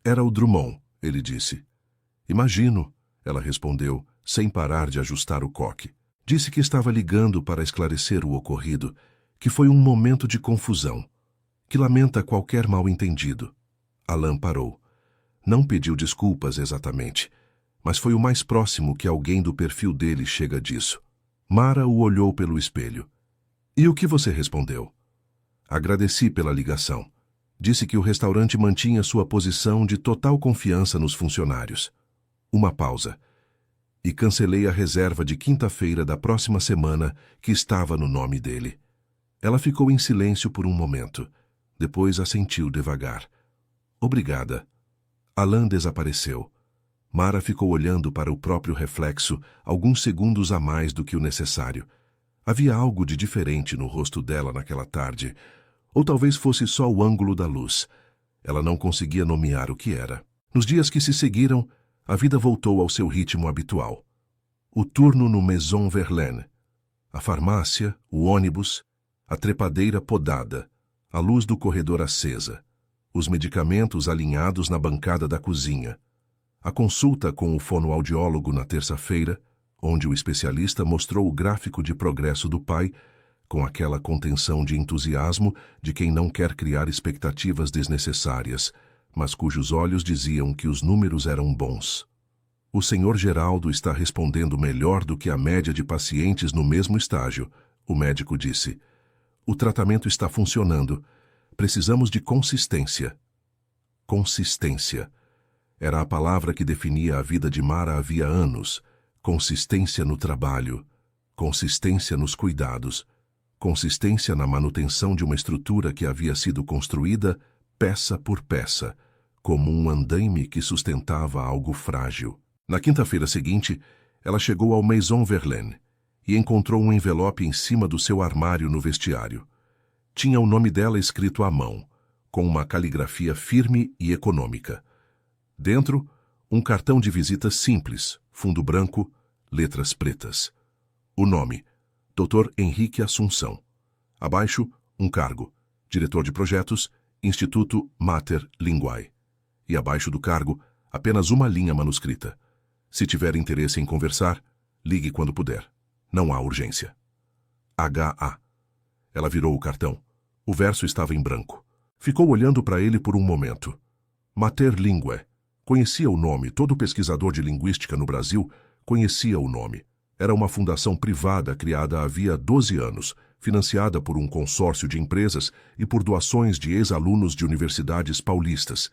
Era o Drummond, ele disse. Imagino, ela respondeu, sem parar de ajustar o coque. Disse que estava ligando para esclarecer o ocorrido, que foi um momento de confusão, que lamenta qualquer mal-entendido. Alain parou. Não pediu desculpas exatamente, mas foi o mais próximo que alguém do perfil dele chega disso. Mara o olhou pelo espelho. E o que você respondeu? Agradeci pela ligação. Disse que o restaurante mantinha sua posição de total confiança nos funcionários. Uma pausa. E cancelei a reserva de quinta-feira da próxima semana que estava no nome dele. Ela ficou em silêncio por um momento. Depois assentiu devagar. Obrigada. Alain desapareceu. Mara ficou olhando para o próprio reflexo alguns segundos a mais do que o necessário. Havia algo de diferente no rosto dela naquela tarde, ou talvez fosse só o ângulo da luz. Ela não conseguia nomear o que era. Nos dias que se seguiram, a vida voltou ao seu ritmo habitual. O turno no Maison Verlaine, a farmácia, o ônibus, a trepadeira podada, a luz do corredor acesa, os medicamentos alinhados na bancada da cozinha, a consulta com o fonoaudiólogo na terça-feira, onde o especialista mostrou o gráfico de progresso do pai, com aquela contenção de entusiasmo de quem não quer criar expectativas desnecessárias, mas cujos olhos diziam que os números eram bons. O Sr. Geraldo está respondendo melhor do que a média de pacientes no mesmo estágio, o médico disse. O tratamento está funcionando. Precisamos de consistência. Consistência. Era a palavra que definia a vida de Mara havia anos. Consistência no trabalho. Consistência nos cuidados. Consistência na manutenção de uma estrutura que havia sido construída peça por peça, como um andaime que sustentava algo frágil. Na quinta-feira seguinte, ela chegou ao Maison Verlaine e encontrou um envelope em cima do seu armário no vestiário. Tinha o nome dela escrito à mão, com uma caligrafia firme e econômica. Dentro, um cartão de visita simples, fundo branco, letras pretas. O nome, Dr. Henrique Assunção. Abaixo, um cargo, diretor de projetos, Instituto Mater Linguae. E abaixo do cargo, apenas uma linha manuscrita. Se tiver interesse em conversar, ligue quando puder. Não há urgência. H.A. Ela virou o cartão. O verso estava em branco. Ficou olhando para ele por um momento. Mater Linguae. Conhecia o nome, todo pesquisador de linguística no Brasil conhecia o nome. Era uma fundação privada criada havia 12 anos, financiada por um consórcio de empresas e por doações de ex-alunos de universidades paulistas,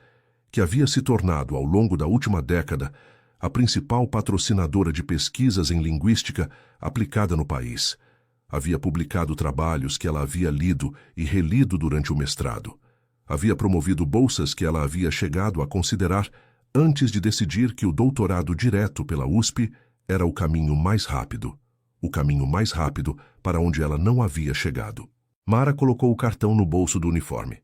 que havia se tornado, ao longo da última década, a principal patrocinadora de pesquisas em linguística aplicada no país. Havia publicado trabalhos que ela havia lido e relido durante o mestrado. Havia promovido bolsas que ela havia chegado a considerar antes de decidir que o doutorado direto pela USP era o caminho mais rápido para onde ela não havia chegado. Mara colocou o cartão no bolso do uniforme.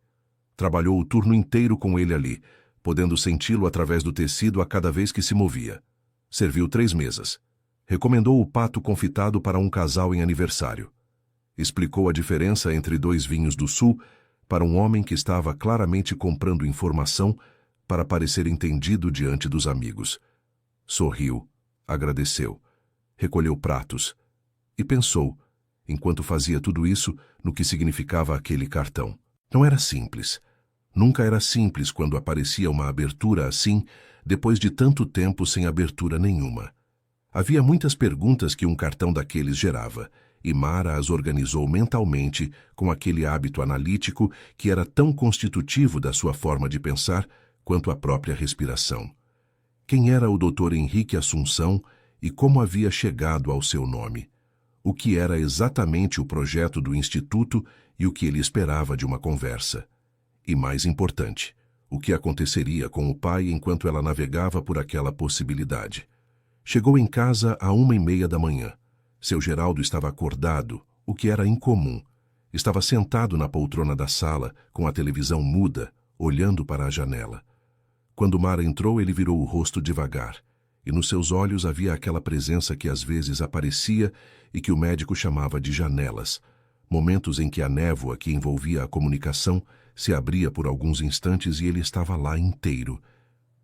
Trabalhou o turno inteiro com ele ali, podendo senti-lo através do tecido a cada vez que se movia. Serviu 3 mesas. Recomendou o pato confitado para um casal em aniversário. Explicou a diferença entre 2 vinhos do Sul para um homem que estava claramente comprando informação para parecer entendido diante dos amigos. Sorriu, agradeceu, recolheu pratos e pensou, enquanto fazia tudo isso, no que significava aquele cartão. Não era simples. Nunca era simples quando aparecia uma abertura assim, depois de tanto tempo sem abertura nenhuma. Havia muitas perguntas que um cartão daqueles gerava, e Mara as organizou mentalmente com aquele hábito analítico que era tão constitutivo da sua forma de pensar quanto a própria respiração. Quem era o Dr. Henrique Assunção e como havia chegado ao seu nome? O que era exatamente o projeto do Instituto e o que ele esperava de uma conversa? E mais importante, o que aconteceria com o pai enquanto ela navegava por aquela possibilidade? Chegou em casa à 1h30 da manhã. Seu Geraldo estava acordado, o que era incomum. Estava sentado na poltrona da sala, com a televisão muda, olhando para a janela. Quando Mara entrou, ele virou o rosto devagar, e nos seus olhos havia aquela presença que às vezes aparecia e que o médico chamava de janelas, momentos em que a névoa que envolvia a comunicação se abria por alguns instantes e ele estava lá inteiro,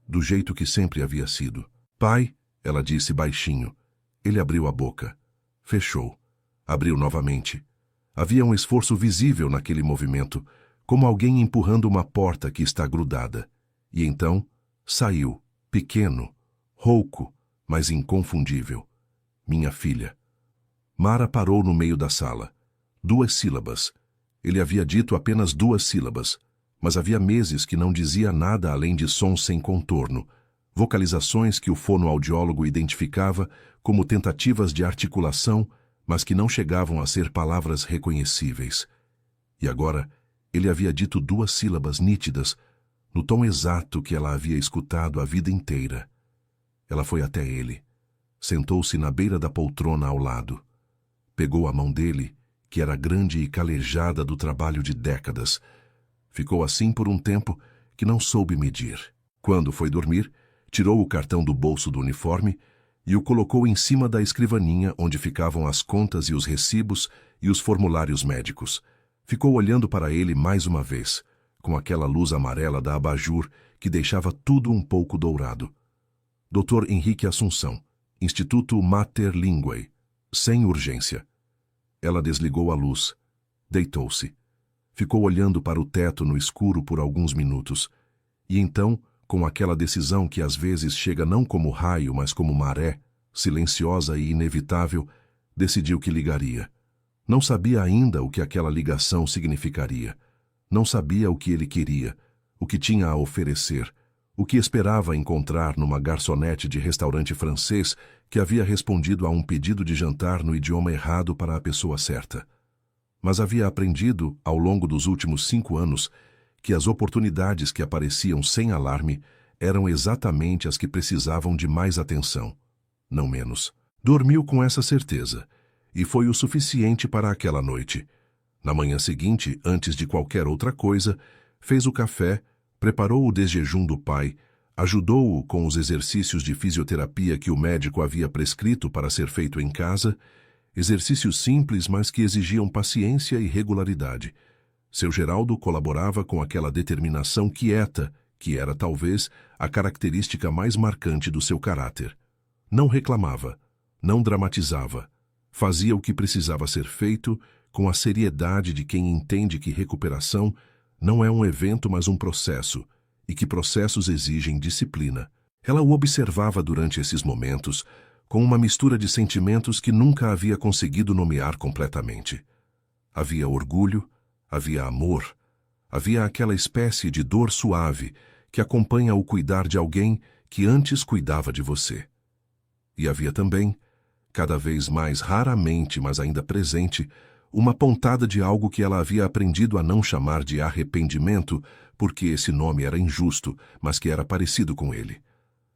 do jeito que sempre havia sido. Pai, ela disse baixinho. Ele abriu a boca. Fechou. Abriu novamente. Havia um esforço visível naquele movimento, como alguém empurrando uma porta que está grudada. E então, saiu, pequeno, rouco, mas inconfundível. Minha filha. Mara parou no meio da sala. 2 sílabas. Ele havia dito apenas 2 sílabas, mas havia meses que não dizia nada além de sons sem contorno, vocalizações que o fonoaudiólogo identificava como tentativas de articulação, mas que não chegavam a ser palavras reconhecíveis. E agora, ele havia dito 2 sílabas nítidas, no tom exato que ela havia escutado a vida inteira. Ela foi até ele. Sentou-se na beira da poltrona ao lado. Pegou a mão dele, que era grande e calejada do trabalho de décadas. Ficou assim por um tempo que não soube medir. Quando foi dormir, tirou o cartão do bolso do uniforme e o colocou em cima da escrivaninha onde ficavam as contas e os recibos e os formulários médicos. Ficou olhando para ele mais uma vez, com aquela luz amarela da abajur que deixava tudo um pouco dourado. Dr. Henrique Assunção, Instituto Mater Linguae, sem urgência. Ela desligou a luz, deitou-se. Ficou olhando para o teto no escuro por alguns minutos. E então, com aquela decisão que às vezes chega não como raio, mas como maré, silenciosa e inevitável, decidiu que ligaria. Não sabia ainda o que aquela ligação significaria. Não sabia o que ele queria, o que tinha a oferecer, o que esperava encontrar numa garçonete de restaurante francês que havia respondido a um pedido de jantar no idioma errado para a pessoa certa. Mas havia aprendido, ao longo dos últimos 5 anos, que as oportunidades que apareciam sem alarme eram exatamente as que precisavam de mais atenção, não menos. Dormiu com essa certeza, e foi o suficiente para aquela noite. Na manhã seguinte, antes de qualquer outra coisa, fez o café, preparou o desjejum do pai, ajudou-o com os exercícios de fisioterapia que o médico havia prescrito para ser feito em casa, exercícios simples, mas que exigiam paciência e regularidade. Seu Geraldo colaborava com aquela determinação quieta, que era talvez a característica mais marcante do seu caráter. Não reclamava, não dramatizava, fazia o que precisava ser feito com a seriedade de quem entende que recuperação não é um evento, mas um processo, e que processos exigem disciplina. Ela o observava durante esses momentos, com uma mistura de sentimentos que nunca havia conseguido nomear completamente. Havia orgulho, havia amor, havia aquela espécie de dor suave que acompanha o cuidar de alguém que antes cuidava de você. E havia também, cada vez mais raramente, mas ainda presente, uma pontada de algo que ela havia aprendido a não chamar de arrependimento, porque esse nome era injusto, mas que era parecido com ele.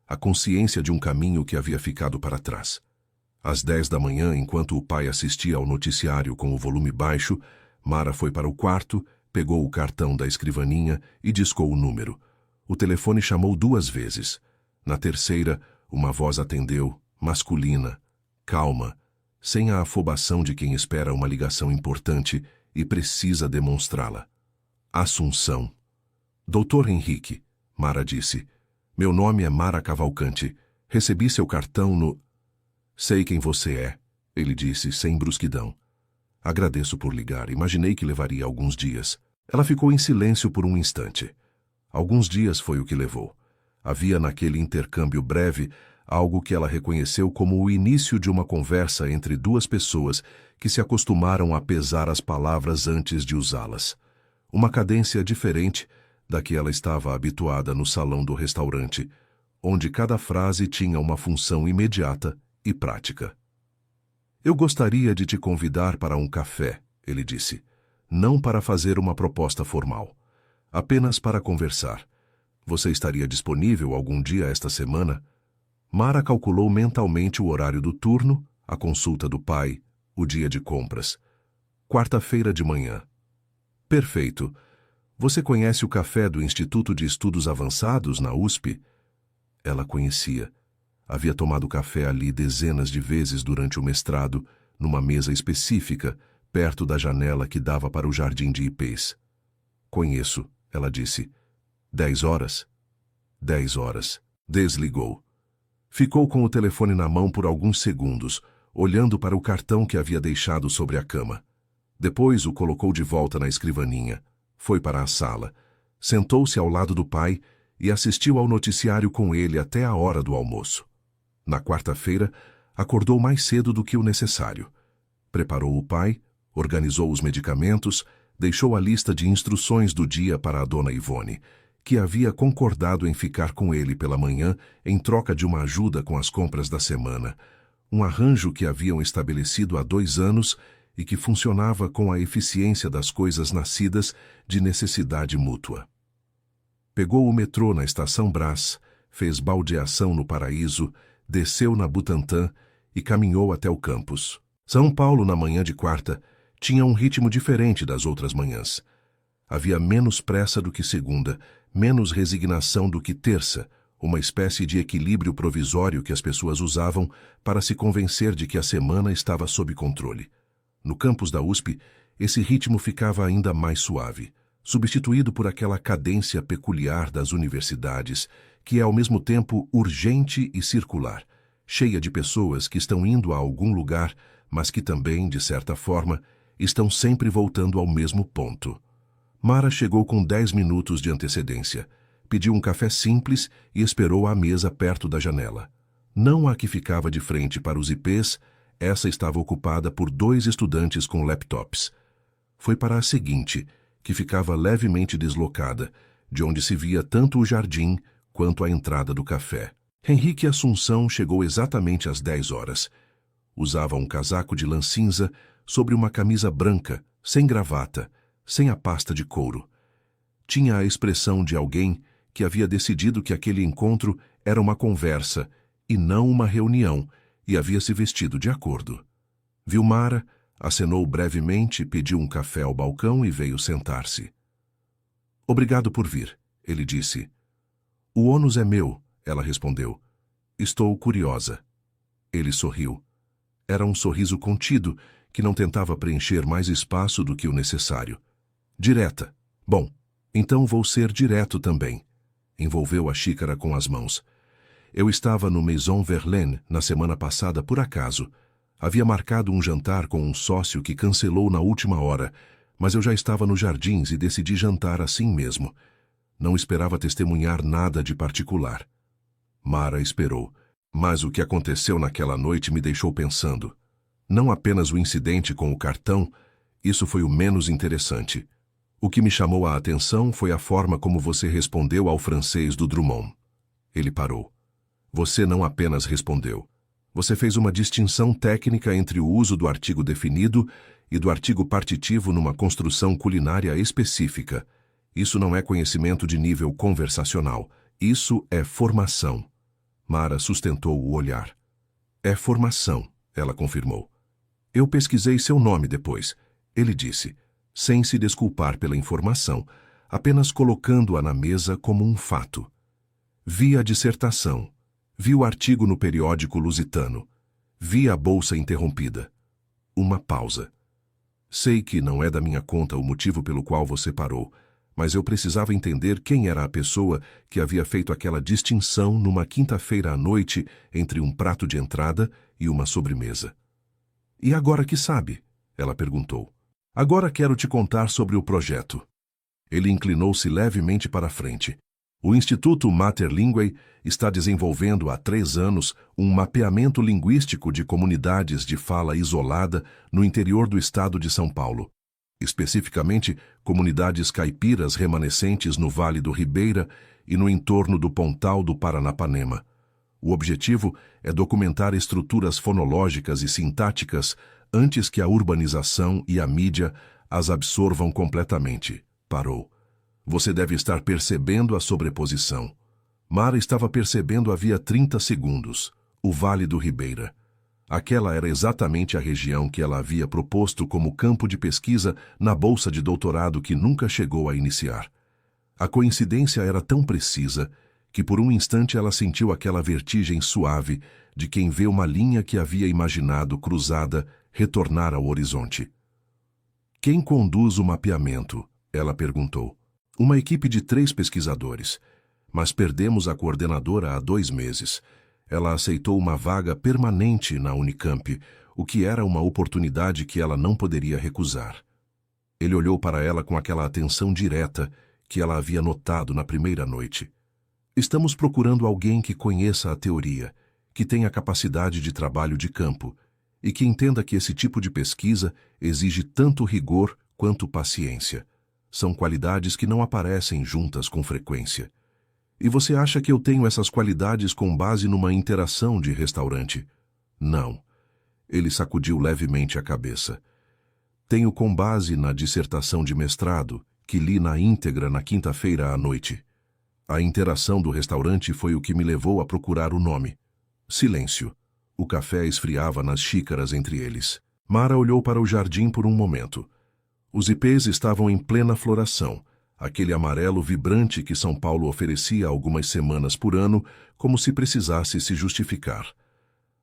A consciência de um caminho que havia ficado para trás. Às 10 da manhã, enquanto o pai assistia ao noticiário com o volume baixo, Mara foi para o quarto, pegou o cartão da escrivaninha e discou o número. O telefone chamou 2 vezes. Na terceira, uma voz atendeu, masculina, calma, sem a afobação de quem espera uma ligação importante e precisa demonstrá-la. Assunção. Doutor Henrique, Mara disse. Meu nome é Mara Cavalcante. Recebi seu cartão no... Sei quem você é, ele disse sem brusquidão. Agradeço por ligar. Imaginei que levaria alguns dias. Ela ficou em silêncio por um instante. Alguns dias foi o que levou. Havia naquele intercâmbio breve algo que ela reconheceu como o início de uma conversa entre 2 pessoas que se acostumaram a pesar as palavras antes de usá-las. Uma cadência diferente da que ela estava habituada no salão do restaurante, onde cada frase tinha uma função imediata e prática. Eu gostaria de te convidar para um café, ele disse, não para fazer uma proposta formal, apenas para conversar. Você estaria disponível algum dia esta semana? Mara calculou mentalmente o horário do turno, a consulta do pai, o dia de compras. Quarta-feira de manhã. Perfeito. Você conhece o café do Instituto de Estudos Avançados, na USP? Ela conhecia. Havia tomado café ali dezenas de vezes durante o mestrado, numa mesa específica, perto da janela que dava para o jardim de ipês. Conheço, ela disse. 10 horas? 10 horas. Desligou. Ficou com o telefone na mão por alguns segundos, olhando para o cartão que havia deixado sobre a cama. Depois o colocou de volta na escrivaninha. Foi para a sala, sentou-se ao lado do pai e assistiu ao noticiário com ele até a hora do almoço. Na quarta-feira, acordou mais cedo do que o necessário. Preparou o pai, organizou os medicamentos, deixou a lista de instruções do dia para a dona Ivone, que havia concordado em ficar com ele pela manhã em troca de uma ajuda com as compras da semana, um arranjo que haviam estabelecido há 2 anos e que funcionava com a eficiência das coisas nascidas de necessidade mútua. Pegou o metrô na Estação Brás, fez baldeação no Paraíso, desceu na Butantã e caminhou até o campus. São Paulo, na manhã de quarta, tinha um ritmo diferente das outras manhãs. Havia menos pressa do que segunda, menos resignação do que terça, uma espécie de equilíbrio provisório que as pessoas usavam para se convencer de que a semana estava sob controle. No campus da USP, esse ritmo ficava ainda mais suave, substituído por aquela cadência peculiar das universidades, que é ao mesmo tempo urgente e circular, cheia de pessoas que estão indo a algum lugar, mas que também, de certa forma, estão sempre voltando ao mesmo ponto. Mara chegou com 10 minutos de antecedência, pediu um café simples e esperou à mesa perto da janela. Não a que ficava de frente para os IPs, essa estava ocupada por 2 estudantes com laptops. Foi para a seguinte, que ficava levemente deslocada, de onde se via tanto o jardim quanto a entrada do café. Henrique Assunção chegou exatamente às 10 horas. Usava um casaco de lã cinza sobre uma camisa branca, sem gravata, sem a pasta de couro. Tinha a expressão de alguém que havia decidido que aquele encontro era uma conversa e não uma reunião, e havia se vestido de acordo. Viu Mara, acenou brevemente, pediu um café ao balcão e veio sentar-se. "Obrigado por vir", ele disse. "O ônus é meu", ela respondeu. "Estou curiosa." Ele sorriu. Era um sorriso contido, que não tentava preencher mais espaço do que o necessário. "Direta. Bom, então vou ser direto também." Envolveu a xícara com as mãos. "Eu estava no Maison Verlaine na semana passada por acaso. Havia marcado um jantar com um sócio que cancelou na última hora, mas eu já estava nos jardins e decidi jantar assim mesmo. Não esperava testemunhar nada de particular." Mara esperou, mas o que aconteceu naquela noite me deixou pensando. Não apenas o incidente com o cartão, isso foi o menos interessante. O que me chamou a atenção foi a forma como você respondeu ao francês do Drummond. Ele parou. Você não apenas respondeu. Você fez uma distinção técnica entre o uso do artigo definido e do artigo partitivo numa construção culinária específica. Isso não é conhecimento de nível conversacional. Isso é formação. Mara sustentou o olhar. "É formação", ela confirmou. "Eu pesquisei seu nome depois", ele disse, sem se desculpar pela informação, apenas colocando-a na mesa como um fato. "Vi a dissertação. Vi o artigo no periódico Lusitano. Vi a bolsa interrompida." Uma pausa. "Sei que não é da minha conta o motivo pelo qual você parou, mas eu precisava entender quem era a pessoa que havia feito aquela distinção numa quinta-feira à noite entre um prato de entrada e uma sobremesa." "E agora que sabe?" ela perguntou. "Agora quero te contar sobre o projeto." Ele inclinou-se levemente para a frente. O Instituto Mater Linguae está desenvolvendo há 3 anos um mapeamento linguístico de comunidades de fala isolada no interior do estado de São Paulo. Especificamente, comunidades caipiras remanescentes no Vale do Ribeira e no entorno do Pontal do Paranapanema. O objetivo é documentar estruturas fonológicas e sintáticas antes que a urbanização e a mídia as absorvam completamente. Parou. "Você deve estar percebendo a sobreposição." Mara estava percebendo havia 30 segundos. O Vale do Ribeira. Aquela era exatamente a região que ela havia proposto como campo de pesquisa na bolsa de doutorado que nunca chegou a iniciar. A coincidência era tão precisa que por um instante ela sentiu aquela vertigem suave de quem vê uma linha que havia imaginado cruzada retornar ao horizonte. "Quem conduz o mapeamento?" ela perguntou. "Uma equipe de 3 pesquisadores, mas perdemos a coordenadora há 2 meses. Ela aceitou uma vaga permanente na Unicamp, o que era uma oportunidade que ela não poderia recusar." Ele olhou para ela com aquela atenção direta que ela havia notado na primeira noite. Estamos procurando alguém que conheça a teoria, que tenha capacidade de trabalho de campo e que entenda que esse tipo de pesquisa exige tanto rigor quanto paciência. São qualidades que não aparecem juntas com frequência. E você acha que eu tenho essas qualidades com base numa interação de restaurante? Não. Ele sacudiu levemente a cabeça. Tenho com base na dissertação de mestrado, que li na íntegra na quinta-feira à noite. A interação do restaurante foi o que me levou a procurar o nome. Silêncio. O café esfriava nas xícaras entre eles. Mara olhou para o jardim por um momento. Os ipês estavam em plena floração, aquele amarelo vibrante que São Paulo oferecia algumas semanas por ano, como se precisasse se justificar.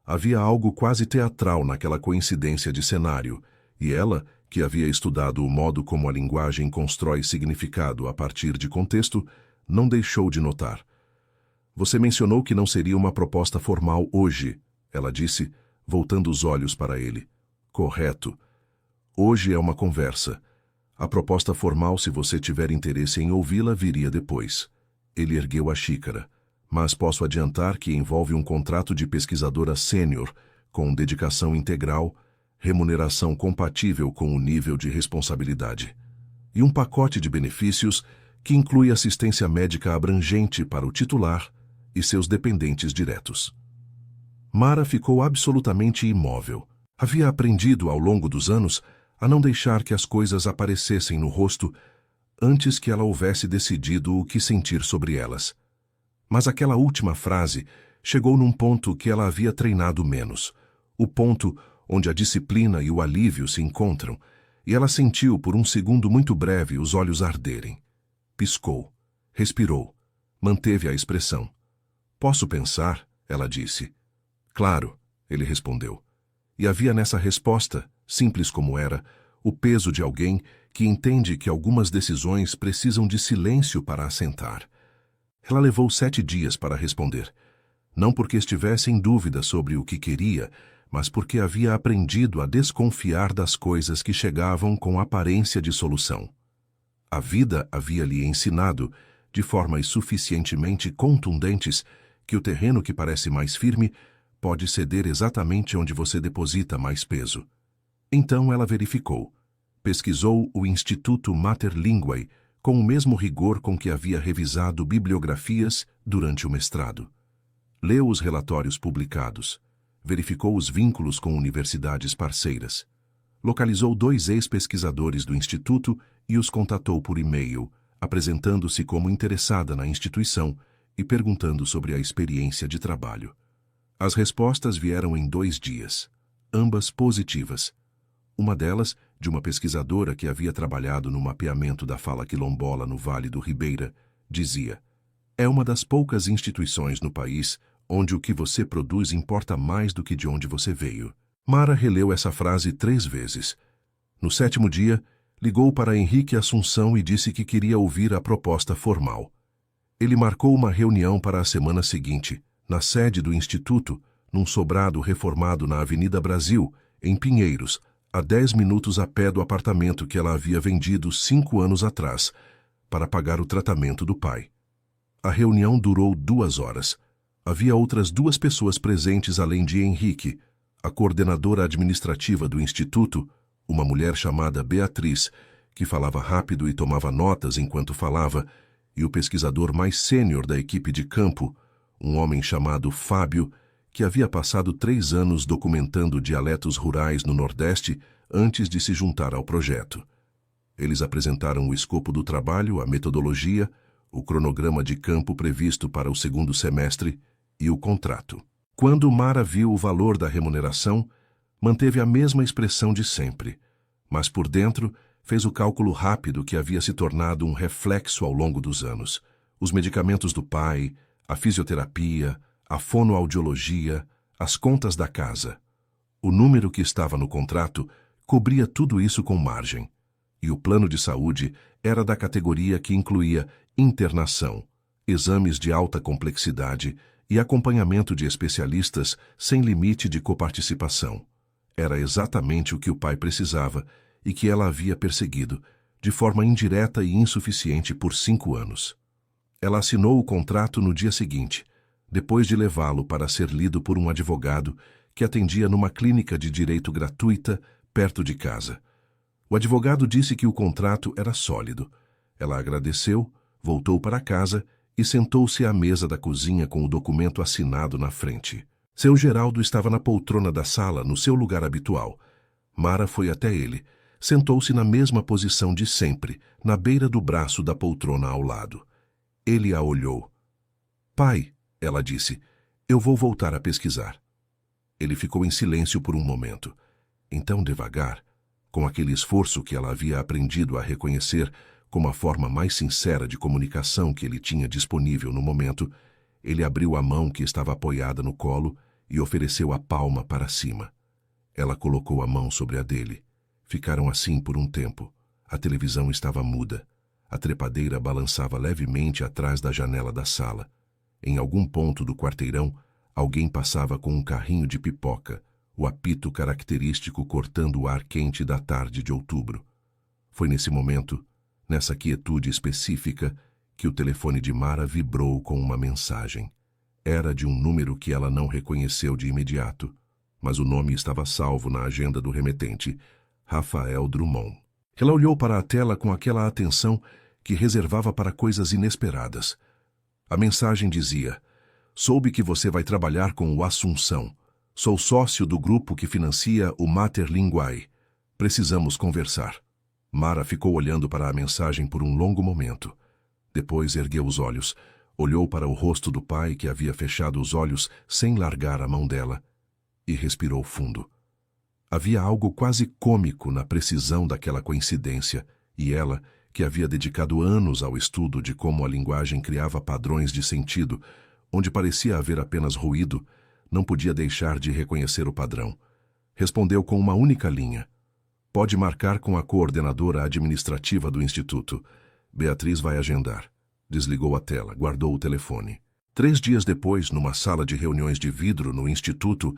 Havia algo quase teatral naquela coincidência de cenário, e ela, que havia estudado o modo como a linguagem constrói significado a partir de contexto, não deixou de notar. Você mencionou que não seria uma proposta formal hoje, ela disse, voltando os olhos para ele. Correto. Hoje é uma conversa. A proposta formal, se você tiver interesse em ouvi-la, viria depois. Ele ergueu a xícara. Mas posso adiantar que envolve um contrato de pesquisadora sênior, com dedicação integral, remuneração compatível com o nível de responsabilidade. E um pacote de benefícios que inclui assistência médica abrangente para o titular e seus dependentes diretos. Mara ficou absolutamente imóvel. Havia aprendido ao longo dos anos a não deixar que as coisas aparecessem no rosto antes que ela houvesse decidido o que sentir sobre elas. Mas aquela última frase chegou num ponto que ela havia treinado menos, o ponto onde a disciplina e o alívio se encontram, e ela sentiu por um segundo muito breve os olhos arderem. Piscou, respirou, manteve a expressão. Posso pensar? Ela disse. Claro, ele respondeu. E havia nessa resposta, simples como era, o peso de alguém que entende que algumas decisões precisam de silêncio para assentar. Ela levou 7 dias para responder. Não porque estivesse em dúvida sobre o que queria, mas porque havia aprendido a desconfiar das coisas que chegavam com aparência de solução. A vida havia lhe ensinado, de formas suficientemente contundentes, que o terreno que parece mais firme pode ceder exatamente onde você deposita mais peso. Então ela verificou. Pesquisou o Instituto Mater Linguae com o mesmo rigor com que havia revisado bibliografias durante o mestrado. Leu os relatórios publicados. Verificou os vínculos com universidades parceiras. Localizou 2 ex-pesquisadores do Instituto e os contatou por e-mail, apresentando-se como interessada na instituição e perguntando sobre a experiência de trabalho. As respostas vieram em 2 dias, ambas positivas. Uma delas, de uma pesquisadora que havia trabalhado no mapeamento da fala quilombola no Vale do Ribeira, dizia: é uma das poucas instituições no país onde o que você produz importa mais do que de onde você veio. Mara releu essa frase 3 vezes. No 7º dia, ligou para Henrique Assunção e disse que queria ouvir a proposta formal. Ele marcou uma reunião para a semana seguinte, na sede do Instituto, num sobrado reformado na Avenida Brasil, em Pinheiros, a 10 minutos a pé do apartamento que ela havia vendido 5 anos atrás, para pagar o tratamento do pai. A reunião durou 2 horas. Havia outras 2 pessoas presentes além de Henrique, a coordenadora administrativa do Instituto, uma mulher chamada Beatriz, que falava rápido e tomava notas enquanto falava, e o pesquisador mais sênior da equipe de campo, um homem chamado Fábio, que havia passado 3 anos documentando dialetos rurais no Nordeste antes de se juntar ao projeto. Eles apresentaram o escopo do trabalho, a metodologia, o cronograma de campo previsto para o 2º semestre e o contrato. Quando Mara viu o valor da remuneração, manteve a mesma expressão de sempre, mas por dentro fez o cálculo rápido que havia se tornado um reflexo ao longo dos anos. Os medicamentos do pai, a fisioterapia, a fonoaudiologia, as contas da casa. O número que estava no contrato cobria tudo isso com margem, e o plano de saúde era da categoria que incluía internação, exames de alta complexidade e acompanhamento de especialistas sem limite de coparticipação. Era exatamente o que o pai precisava e que ela havia perseguido, de forma indireta e insuficiente por 5 anos. Ela assinou o contrato no dia seguinte, depois de levá-lo para ser lido por um advogado que atendia numa clínica de direito gratuita perto de casa. O advogado disse que o contrato era sólido. Ela agradeceu, voltou para casa e sentou-se à mesa da cozinha com o documento assinado na frente. Seu Geraldo estava na poltrona da sala, no seu lugar habitual. Mara foi até ele, sentou-se na mesma posição de sempre, na beira do braço da poltrona ao lado. Ele a olhou. "Pai", ela disse, "eu vou voltar a pesquisar." Ele ficou em silêncio por um momento. Então, devagar, com aquele esforço que ela havia aprendido a reconhecer como a forma mais sincera de comunicação que ele tinha disponível no momento, ele abriu a mão que estava apoiada no colo e ofereceu a palma para cima. Ela colocou a mão sobre a dele. Ficaram assim por um tempo. A televisão estava muda. A trepadeira balançava levemente atrás da janela da sala. Em algum ponto do quarteirão, alguém passava com um carrinho de pipoca, o apito característico cortando o ar quente da tarde de outubro. Foi nesse momento, nessa quietude específica, que o telefone de Mara vibrou com uma mensagem. Era de um número que ela não reconheceu de imediato, mas o nome estava salvo na agenda do remetente, Rafael Drummond. Ela olhou para a tela com aquela atenção que reservava para coisas inesperadas. A mensagem dizia: "Soube que você vai trabalhar com o Assunção. Sou sócio do grupo que financia o Mater Linguae. Precisamos conversar." Mara ficou olhando para a mensagem por um longo momento. Depois ergueu os olhos, olhou para o rosto do pai que havia fechado os olhos sem largar a mão dela e respirou fundo. Havia algo quase cômico na precisão daquela coincidência, e ela, que havia dedicado anos ao estudo de como a linguagem criava padrões de sentido, onde parecia haver apenas ruído, não podia deixar de reconhecer o padrão. Respondeu com uma única linha: "Pode marcar com a coordenadora administrativa do Instituto. Beatriz vai agendar." Desligou a tela, guardou o telefone. 3 dias depois, numa sala de reuniões de vidro no Instituto,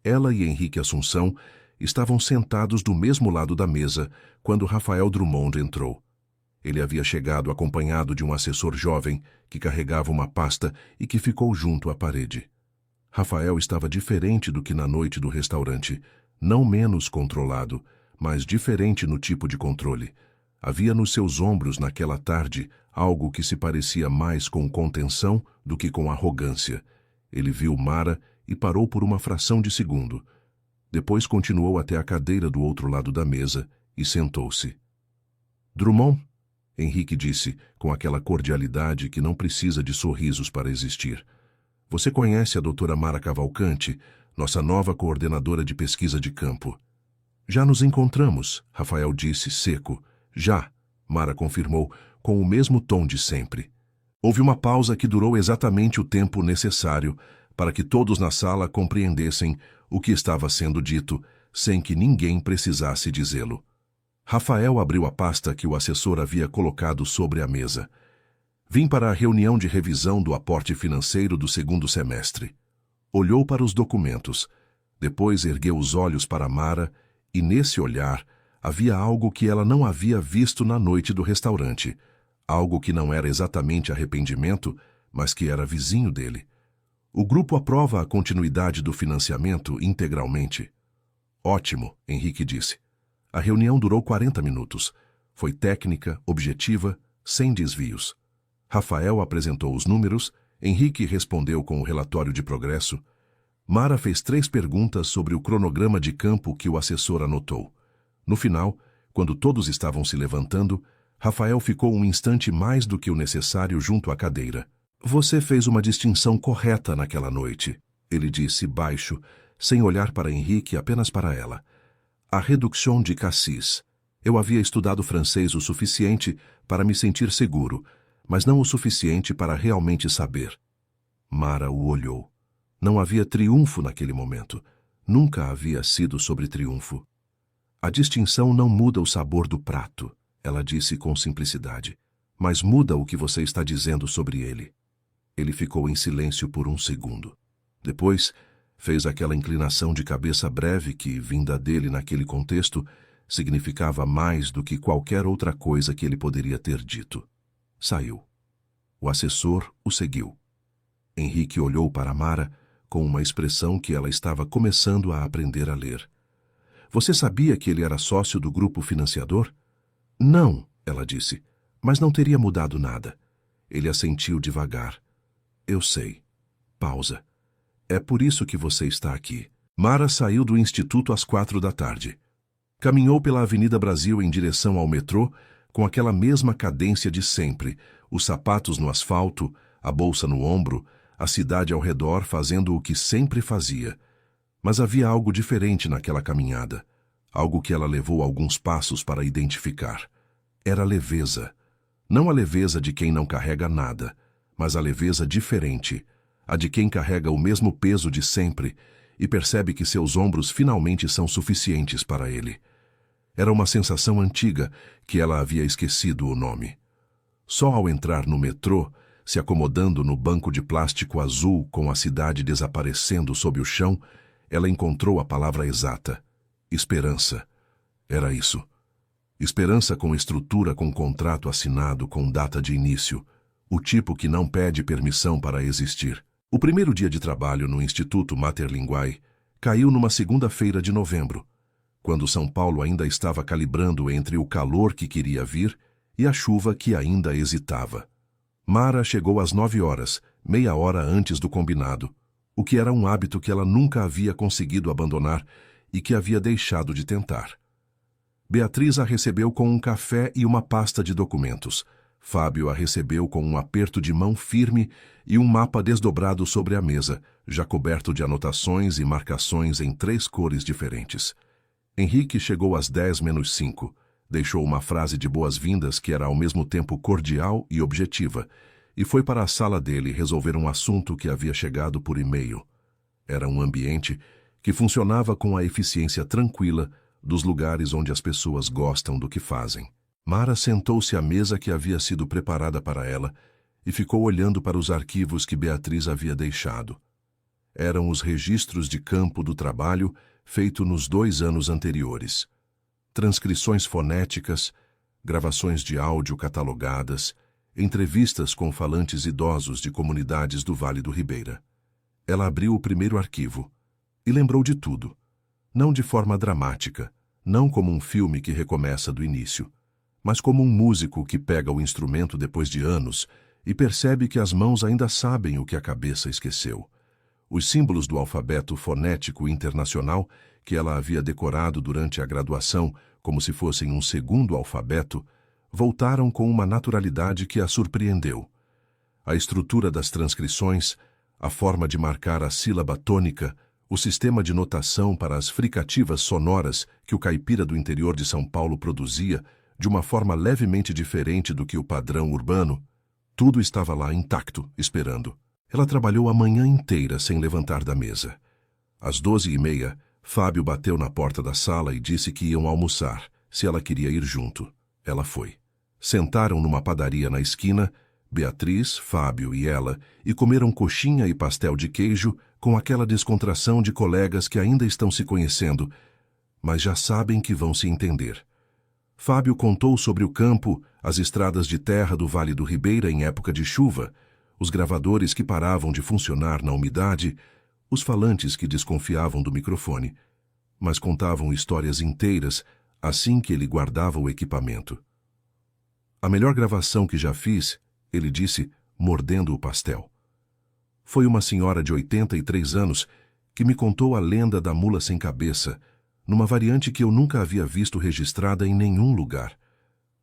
ela e Henrique Assunção estavam sentados do mesmo lado da mesa quando Rafael Drummond entrou. Ele havia chegado acompanhado de um assessor jovem que carregava uma pasta e que ficou junto à parede. Rafael estava diferente do que na noite do restaurante, não menos controlado, mas diferente no tipo de controle. Havia nos seus ombros naquela tarde algo que se parecia mais com contenção do que com arrogância. Ele viu Mara e parou por uma fração de segundo. Depois continuou até a cadeira do outro lado da mesa e sentou-se. "Drummond?" Henrique disse, com aquela cordialidade que não precisa de sorrisos para existir. "Você conhece a doutora Mara Cavalcante, nossa nova coordenadora de pesquisa de campo?" "Já nos encontramos", Rafael disse, seco. "Já", Mara confirmou, com o mesmo tom de sempre. Houve uma pausa que durou exatamente o tempo necessário para que todos na sala compreendessem o que estava sendo dito, sem que ninguém precisasse dizê-lo. Rafael abriu a pasta que o assessor havia colocado sobre a mesa. "Vim para a reunião de revisão do aporte financeiro do 2º semestre." Olhou para os documentos. Depois ergueu os olhos para Mara e, nesse olhar, havia algo que ela não havia visto na noite do restaurante. Algo que não era exatamente arrependimento, mas que era vizinho dele. "O grupo aprova a continuidade do financiamento integralmente." "Ótimo", Henrique disse. A reunião durou 40 minutos. Foi técnica, objetiva, sem desvios. Rafael apresentou os números, Henrique respondeu com o relatório de progresso. Mara fez 3 perguntas sobre o cronograma de campo que o assessor anotou. No final, quando todos estavam se levantando, Rafael ficou um instante mais do que o necessário junto à cadeira. "Você fez uma distinção correta naquela noite", ele disse baixo, sem olhar para Henrique, apenas para ela. "A réduction de Cassis. Eu havia estudado francês o suficiente para me sentir seguro, mas não o suficiente para realmente saber." Mara o olhou. Não havia triunfo naquele momento. Nunca havia sido sobre triunfo. "A distinção não muda o sabor do prato", ela disse com simplicidade, "mas muda o que você está dizendo sobre ele." Ele ficou em silêncio por um segundo. Depois, fez aquela inclinação de cabeça breve que, vinda dele naquele contexto, significava mais do que qualquer outra coisa que ele poderia ter dito. Saiu. O assessor o seguiu. Henrique olhou para Mara com uma expressão que ela estava começando a aprender a ler. Você sabia que ele era sócio do grupo financiador? Não, ela disse, mas não teria mudado nada. Ele assentiu devagar. Eu sei. Pausa. É por isso que você está aqui. Mara saiu do instituto às 4 da tarde. Caminhou pela Avenida Brasil em direção ao metrô, com aquela mesma cadência de sempre, os sapatos no asfalto, a bolsa no ombro, a cidade ao redor fazendo o que sempre fazia. Mas havia algo diferente naquela caminhada, algo que ela levou alguns passos para identificar. Era leveza. Não a leveza de quem não carrega nada, mas a leveza diferente, a de quem carrega o mesmo peso de sempre e percebe que seus ombros finalmente são suficientes para ele. Era uma sensação antiga que ela havia esquecido o nome. Só ao entrar no metrô, se acomodando no banco de plástico azul com a cidade desaparecendo sob o chão, ela encontrou a palavra exata. Esperança. Era isso. Esperança com estrutura, com contrato assinado, com data de início. O tipo que não pede permissão para existir. O primeiro dia de trabalho no Instituto Mater Linguae caiu numa segunda-feira de novembro, quando São Paulo ainda estava calibrando entre o calor que queria vir e a chuva que ainda hesitava. Mara chegou às 9 horas, meia hora antes do combinado, o que era um hábito que ela nunca havia conseguido abandonar e que havia deixado de tentar. Beatriz a recebeu com um café e uma pasta de documentos. Fábio a recebeu com um aperto de mão firme e um mapa desdobrado sobre a mesa, já coberto de anotações e marcações em 3 cores diferentes. Henrique chegou às 10 menos 5. Deixou uma frase de boas-vindas que era ao mesmo tempo cordial e objetiva, e foi para a sala dele resolver um assunto que havia chegado por e-mail. Era um ambiente que funcionava com a eficiência tranquila dos lugares onde as pessoas gostam do que fazem. Mara sentou-se à mesa que havia sido preparada para ela e ficou olhando para os arquivos que Beatriz havia deixado. Eram os registros de campo do trabalho feito nos 2 anos anteriores. Transcrições fonéticas, gravações de áudio catalogadas, entrevistas com falantes idosos de comunidades do Vale do Ribeira. Ela abriu o primeiro arquivo e lembrou de tudo. Não de forma dramática, não como um filme que recomeça do início, mas como um músico que pega o instrumento depois de anos e percebe que as mãos ainda sabem o que a cabeça esqueceu. Os símbolos do alfabeto fonético internacional, que ela havia decorado durante a graduação como se fossem um segundo alfabeto, voltaram com uma naturalidade que a surpreendeu. A estrutura das transcrições, a forma de marcar a sílaba tônica, o sistema de notação para as fricativas sonoras que o caipira do interior de São Paulo produzia, de uma forma levemente diferente do que o padrão urbano, tudo estava lá intacto, esperando. Ela trabalhou a manhã inteira sem levantar da mesa. Às 12h30, Fábio bateu na porta da sala e disse que iam almoçar, se ela queria ir junto. Ela foi. Sentaram numa padaria na esquina, Beatriz, Fábio e ela, e comeram coxinha e pastel de queijo com aquela descontração de colegas que ainda estão se conhecendo, mas já sabem que vão se entender. Fábio contou sobre o campo, as estradas de terra do Vale do Ribeira em época de chuva, os gravadores que paravam de funcionar na umidade, os falantes que desconfiavam do microfone, mas contavam histórias inteiras assim que ele guardava o equipamento. A melhor gravação que já fiz, ele disse, mordendo o pastel. Foi uma senhora de 83 anos que me contou a lenda da mula sem cabeça, numa variante que eu nunca havia visto registrada em nenhum lugar.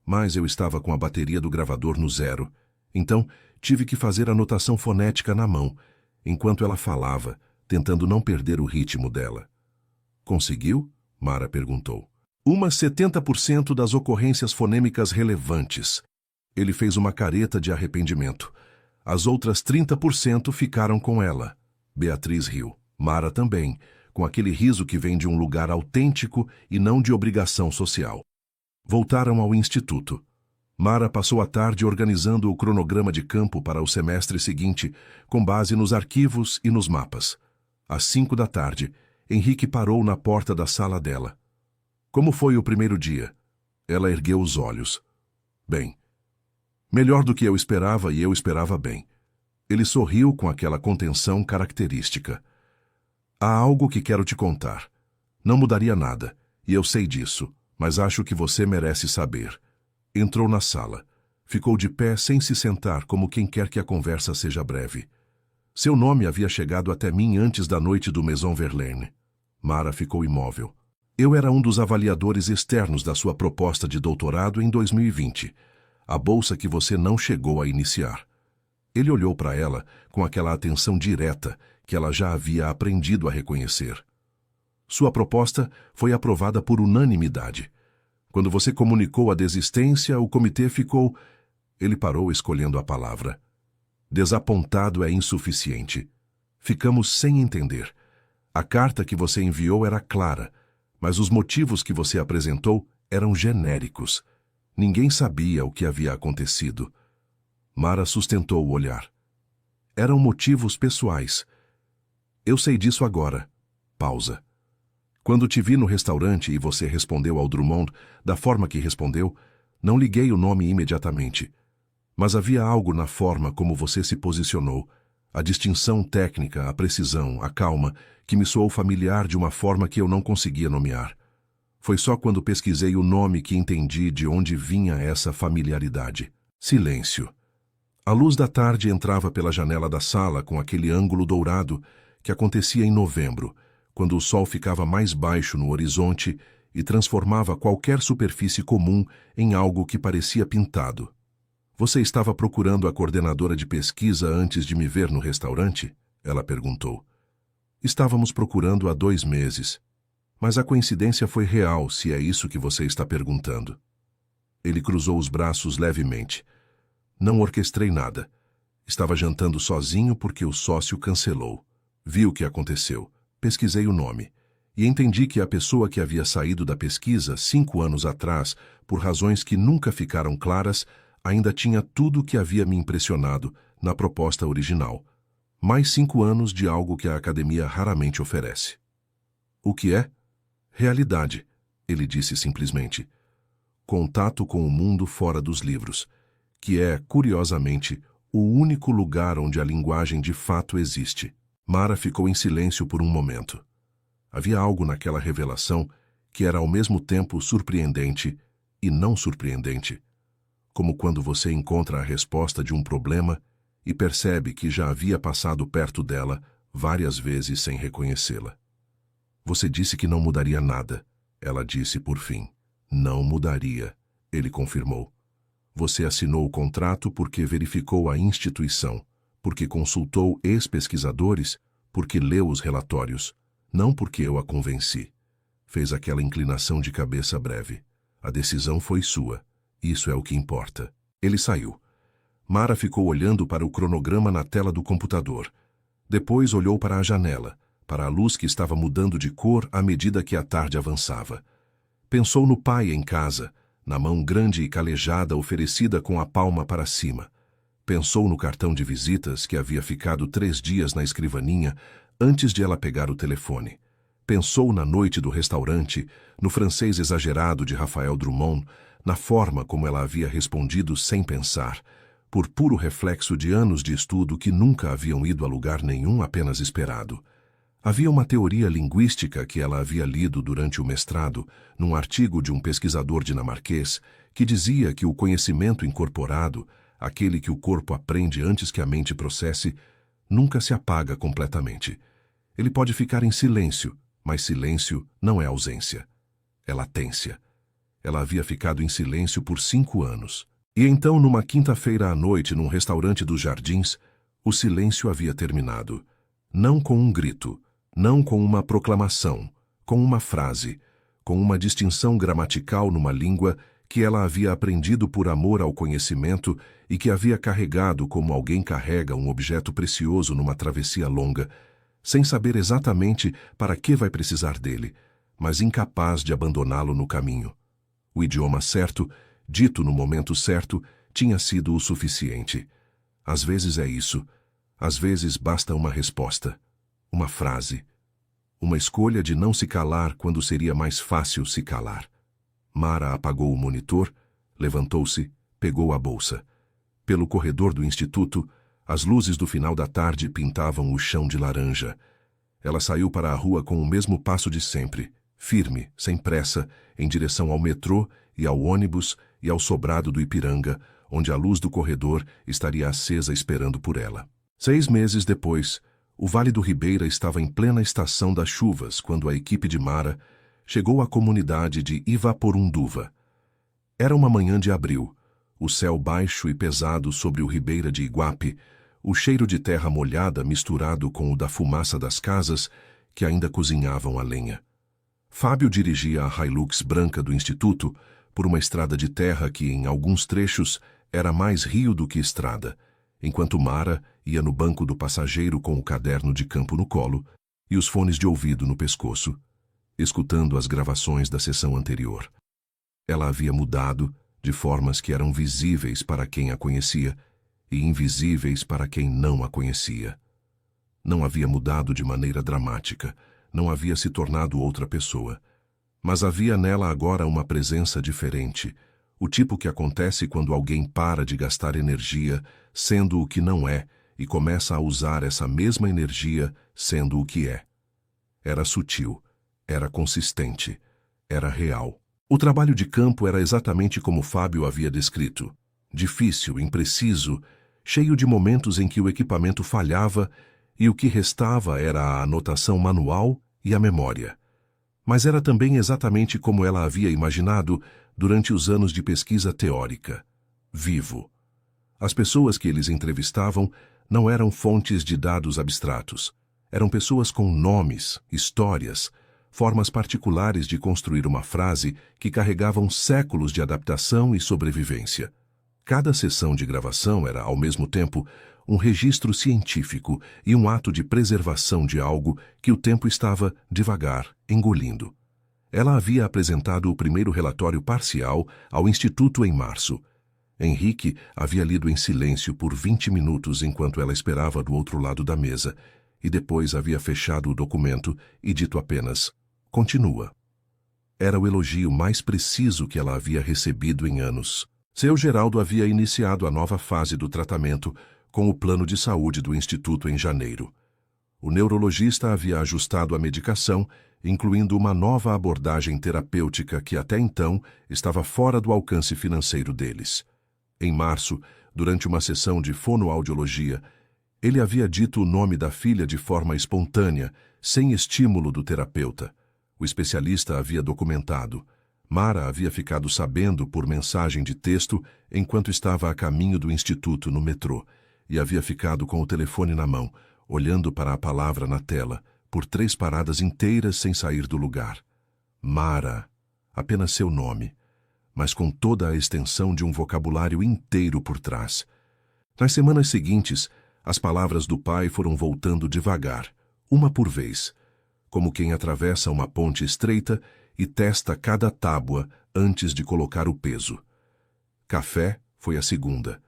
Mas eu estava com a bateria do gravador no 0, então tive que fazer a notação fonética na mão, enquanto ela falava, tentando não perder o ritmo dela. Conseguiu? Mara perguntou. Umas 70% das ocorrências fonêmicas relevantes. Ele fez uma careta de arrependimento. As outras 30% ficaram com ela. Beatriz riu. Mara também, com aquele riso que vem de um lugar autêntico e não de obrigação social. Voltaram ao instituto. Mara passou a tarde organizando o cronograma de campo para o semestre seguinte, com base nos arquivos e nos mapas. Às 5 da tarde, Henrique parou na porta da sala dela. Como foi o primeiro dia? Ela ergueu os olhos. Bem. Melhor do que eu esperava e eu esperava bem. Ele sorriu com aquela contenção característica. Há algo que quero te contar. Não mudaria nada, e eu sei disso, mas acho que você merece saber. Entrou na sala. Ficou de pé sem se sentar, como quem quer que a conversa seja breve. Seu nome havia chegado até mim antes da noite do Maison Verlaine. Mara ficou imóvel. Eu era um dos avaliadores externos da sua proposta de doutorado em 2020, a bolsa que você não chegou a iniciar. Ele olhou para ela com aquela atenção direta que ela já havia aprendido a reconhecer. Sua proposta foi aprovada por unanimidade. Quando você comunicou a desistência, o comitê ficou... Ele parou escolhendo a palavra. Desapontado é insuficiente. Ficamos sem entender. A carta que você enviou era clara, mas os motivos que você apresentou eram genéricos. Ninguém sabia o que havia acontecido. Mara sustentou o olhar. Eram motivos pessoais. Eu sei disso agora. Pausa. Quando te vi no restaurante e você respondeu ao Drummond da forma que respondeu, não liguei o nome imediatamente. Mas havia algo na forma como você se posicionou, a distinção técnica, a precisão, a calma, que me soou familiar de uma forma que eu não conseguia nomear. Foi só quando pesquisei o nome que entendi de onde vinha essa familiaridade. Silêncio. A luz da tarde entrava pela janela da sala com aquele ângulo dourado que acontecia em novembro, quando o sol ficava mais baixo no horizonte e transformava qualquer superfície comum em algo que parecia pintado. Você estava procurando a coordenadora de pesquisa antes de me ver no restaurante? Ela perguntou. Estávamos procurando há 2 meses. Mas a coincidência foi real, se é isso que você está perguntando. Ele cruzou os braços levemente. Não orquestrei nada. Estava jantando sozinho porque o sócio cancelou. Vi o que aconteceu. Pesquisei o nome. E entendi que a pessoa que havia saído da pesquisa 5 anos atrás, por razões que nunca ficaram claras, ainda tinha tudo o que havia me impressionado na proposta original. Mais 5 anos de algo que a academia raramente oferece. O que é? Realidade, ele disse simplesmente. Contato com o mundo fora dos livros, que é, curiosamente, o único lugar onde a linguagem de fato existe. Mara ficou em silêncio por um momento. Havia algo naquela revelação que era ao mesmo tempo surpreendente e não surpreendente. Como quando você encontra a resposta de um problema e percebe que já havia passado perto dela várias vezes sem reconhecê-la. Você disse que não mudaria nada. Ela disse por fim. Não mudaria, ele confirmou. Você assinou o contrato porque verificou a instituição, porque consultou ex-pesquisadores, porque leu os relatórios, não porque eu a convenci. Fez aquela inclinação de cabeça breve. A decisão foi sua. Isso é o que importa. Ele saiu. Mara ficou olhando para o cronograma na tela do computador. Depois olhou para a janela, para a luz que estava mudando de cor à medida que a tarde avançava. Pensou no pai em casa, na mão grande e calejada oferecida com a palma para cima. Pensou no cartão de visitas que havia ficado 3 dias na escrivaninha antes de ela pegar o telefone. Pensou na noite do restaurante, no francês exagerado de Raphael Drummond, na forma como ela havia respondido sem pensar, por puro reflexo de anos de estudo que nunca haviam ido a lugar nenhum apenas esperado. Havia uma teoria linguística que ela havia lido durante o mestrado, num artigo de um pesquisador dinamarquês, que dizia que o conhecimento incorporado, aquele que o corpo aprende antes que a mente processe, nunca se apaga completamente. Ele pode ficar em silêncio, mas silêncio não é ausência. É latência. Ela havia ficado em silêncio por 5 anos. E então, numa quinta-feira à noite, num restaurante dos Jardins, o silêncio havia terminado. Não com um grito, não com uma proclamação, com uma frase, com uma distinção gramatical numa língua que ela havia aprendido por amor ao conhecimento e que havia carregado como alguém carrega um objeto precioso numa travessia longa, sem saber exatamente para que vai precisar dele, mas incapaz de abandoná-lo no caminho. O idioma certo, dito no momento certo, tinha sido o suficiente. Às vezes é isso. Às vezes basta uma resposta, uma frase, Uma escolha de não se calar quando seria mais fácil se calar. Mara apagou o monitor, levantou-se, pegou a bolsa. Pelo corredor do instituto, as luzes do final da tarde pintavam o chão de laranja. Ela saiu para a rua com o mesmo passo de sempre, firme, sem pressa, em direção ao metrô e ao ônibus e ao sobrado do Ipiranga, onde a luz do corredor estaria acesa esperando por ela. 6 meses depois, o Vale do Ribeira estava em plena estação das chuvas quando a equipe de Mara chegou à comunidade de Ivaporunduva. Era uma manhã de abril, o céu baixo e pesado sobre o Ribeira de Iguape, o cheiro de terra molhada misturado com o da fumaça das casas que ainda cozinhavam a lenha. Fábio dirigia a Hilux branca do instituto por uma estrada de terra que, em alguns trechos, era mais rio do que estrada, enquanto Mara ia no banco do passageiro com o caderno de campo no colo e os fones de ouvido no pescoço, escutando as gravações da sessão anterior. Ela havia mudado de formas que eram visíveis para quem a conhecia e invisíveis para quem não a conhecia. Não havia mudado de maneira dramática, não havia se tornado outra pessoa, mas havia nela agora uma presença diferente, o tipo que acontece quando alguém para de gastar energia sendo o que não é e começa a usar essa mesma energia sendo o que é. Era sutil, era consistente, era real. O trabalho de campo era exatamente como Fábio havia descrito. Difícil, impreciso, cheio de momentos em que o equipamento falhava e o que restava era a anotação manual e a memória. Mas era também exatamente como ela havia imaginado durante os anos de pesquisa teórica. Vivo. As pessoas que eles entrevistavam não eram fontes de dados abstratos. Eram pessoas com nomes, histórias, formas particulares de construir uma frase que carregavam séculos de adaptação e sobrevivência. Cada sessão de gravação era, ao mesmo tempo, um registro científico e um ato de preservação de algo que o tempo estava, devagar, engolindo. Ela havia apresentado o primeiro relatório parcial ao Instituto em março. Henrique havia lido em silêncio por 20 minutos enquanto ela esperava do outro lado da mesa, e depois havia fechado o documento e dito apenas: "Continua." Era o elogio mais preciso que ela havia recebido em anos. Seu Geraldo havia iniciado a nova fase do tratamento com o plano de saúde do Instituto em janeiro. O neurologista havia ajustado a medicação, incluindo uma nova abordagem terapêutica que até então estava fora do alcance financeiro deles. Em março, durante uma sessão de fonoaudiologia, ele havia dito o nome da filha de forma espontânea, sem estímulo do terapeuta. O especialista havia documentado. Mara havia ficado sabendo por mensagem de texto enquanto estava a caminho do instituto no metrô, e havia ficado com o telefone na mão, olhando para a palavra na tela, por 3 paradas inteiras sem sair do lugar. Mara, apenas seu nome, mas com toda a extensão de um vocabulário inteiro por trás. Nas semanas seguintes, as palavras do pai foram voltando devagar, uma por vez, como quem atravessa uma ponte estreita e testa cada tábua antes de colocar o peso. Café foi a segunda.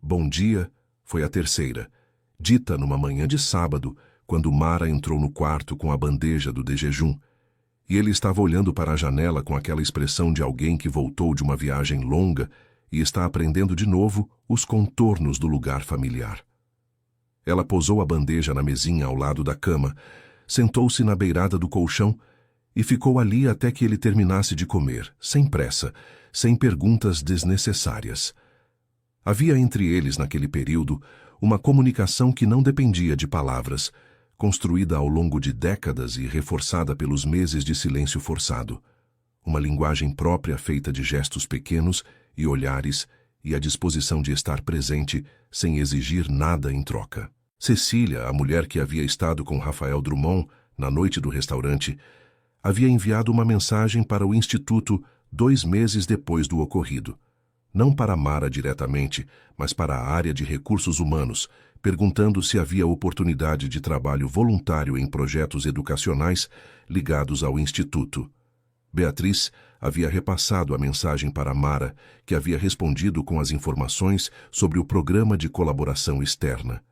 Bom dia foi a terceira, dita numa manhã de sábado, quando Mara entrou no quarto com a bandeja do de jejum, e ele estava olhando para a janela com aquela expressão de alguém que voltou de uma viagem longa e está aprendendo de novo os contornos do lugar familiar. Ela posou a bandeja na mesinha ao lado da cama, sentou-se na beirada do colchão e ficou ali até que ele terminasse de comer, sem pressa, sem perguntas desnecessárias. Havia entre eles, naquele período, uma comunicação que não dependia de palavras, construída ao longo de décadas e reforçada pelos meses de silêncio forçado. Uma linguagem própria feita de gestos pequenos e olhares e a disposição de estar presente sem exigir nada em troca. Cecília, a mulher que havia estado com Rafael Drummond na noite do restaurante, havia enviado uma mensagem para o Instituto 2 meses depois do ocorrido. Não para Mara diretamente, mas para a área de recursos humanos, perguntando se havia oportunidade de trabalho voluntário em projetos educacionais ligados ao Instituto. Beatriz havia repassado a mensagem para Mara, que havia respondido com as informações sobre o programa de colaboração externa.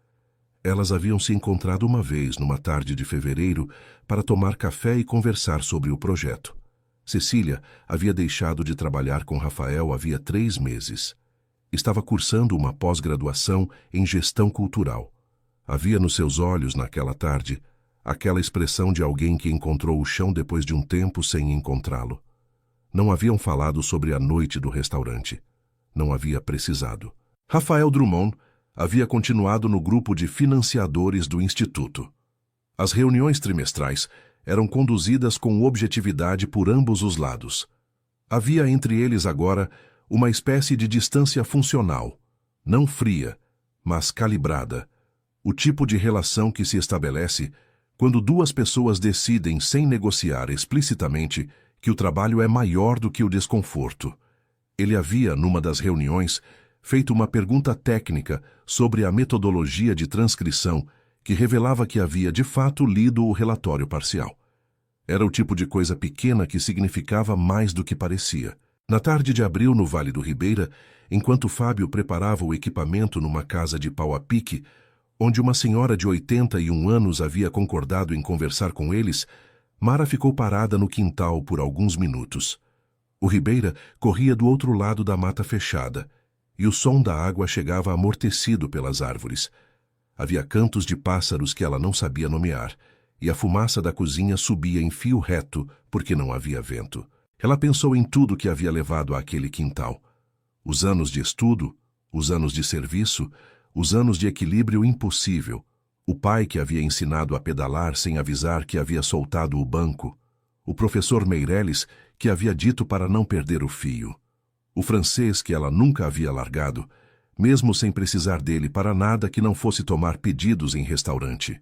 Elas haviam se encontrado uma vez numa tarde de fevereiro para tomar café e conversar sobre o projeto. Cecília havia deixado de trabalhar com Rafael havia 3 meses. Estava cursando uma pós-graduação em gestão cultural. Havia nos seus olhos, naquela tarde, aquela expressão de alguém que encontrou o chão depois de um tempo sem encontrá-lo. Não haviam falado sobre a noite do restaurante. Não havia precisado. Rafael Drummond havia continuado no grupo de financiadores do Instituto. As reuniões trimestrais eram conduzidas com objetividade por ambos os lados. Havia entre eles agora uma espécie de distância funcional, não fria, mas calibrada, o tipo de relação que se estabelece quando duas pessoas decidem, sem negociar explicitamente, que o trabalho é maior do que o desconforto. Ele havia, numa das reuniões, feito uma pergunta técnica sobre a metodologia de transcrição que revelava que havia de fato lido o relatório parcial. Era o tipo de coisa pequena que significava mais do que parecia. Na tarde de abril, no Vale do Ribeira, enquanto Fábio preparava o equipamento numa casa de pau a pique, onde uma senhora de 81 anos havia concordado em conversar com eles, Mara ficou parada no quintal por alguns minutos. O Ribeira corria do outro lado da mata fechada, e o som da água chegava amortecido pelas árvores. Havia cantos de pássaros que ela não sabia nomear, e a fumaça da cozinha subia em fio reto porque não havia vento. Ela pensou em tudo que havia levado àquele quintal. Os anos de estudo, os anos de serviço, os anos de equilíbrio impossível, o pai que havia ensinado a pedalar sem avisar que havia soltado o banco, o professor Meirelles que havia dito para não perder o fio, o francês que ela nunca havia largado, mesmo sem precisar dele para nada que não fosse tomar pedidos em restaurante.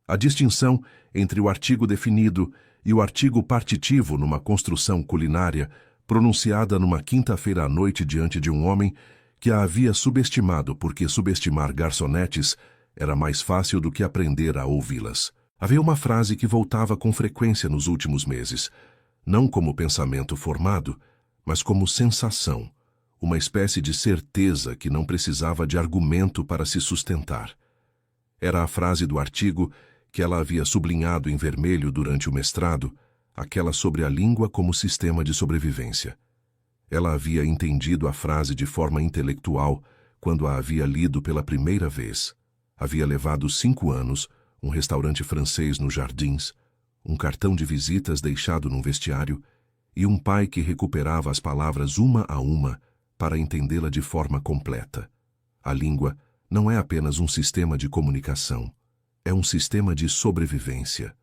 A distinção entre o artigo definido e o artigo partitivo numa construção culinária, pronunciada numa quinta-feira à noite diante de um homem que a havia subestimado porque subestimar garçonetes era mais fácil do que aprender a ouvi-las. Havia uma frase que voltava com frequência nos últimos meses, não como pensamento formado, mas como sensação, uma espécie de certeza que não precisava de argumento para se sustentar. Era a frase do artigo que ela havia sublinhado em vermelho durante o mestrado, aquela sobre a língua como sistema de sobrevivência. Ela havia entendido a frase de forma intelectual quando a havia lido pela primeira vez. Havia levado 5 anos, um restaurante francês nos Jardins, um cartão de visitas deixado num vestiário e um pai que recuperava as palavras uma a uma para entendê-la de forma completa. A língua não é apenas um sistema de comunicação, é um sistema de sobrevivência.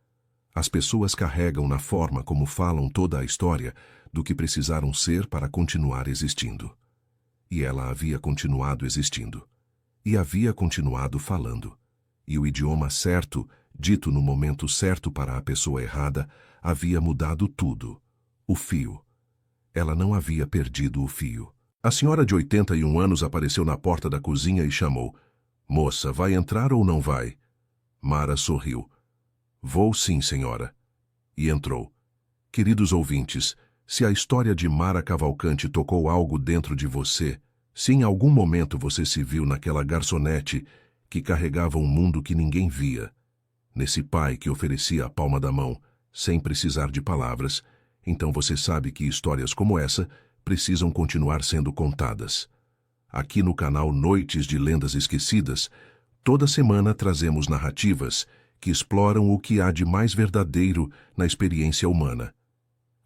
As pessoas carregam na forma como falam toda a história do que precisaram ser para continuar existindo. E ela havia continuado existindo. E havia continuado falando. E o idioma certo, dito no momento certo para a pessoa errada, havia mudado tudo. O fio. Ela não havia perdido o fio. A senhora de 81 anos apareceu na porta da cozinha e chamou. Moça, vai entrar ou não vai? Mara sorriu. Vou sim, senhora. E entrou. Queridos ouvintes, se a história de Mara Cavalcante tocou algo dentro de você, se em algum momento você se viu naquela garçonete que carregava um mundo que ninguém via, nesse pai que oferecia a palma da mão, sem precisar de palavras, então você sabe que histórias como essa precisam continuar sendo contadas. Aqui no canal Noites de Lendas Esquecidas, toda semana trazemos narrativas que exploram o que há de mais verdadeiro na experiência humana.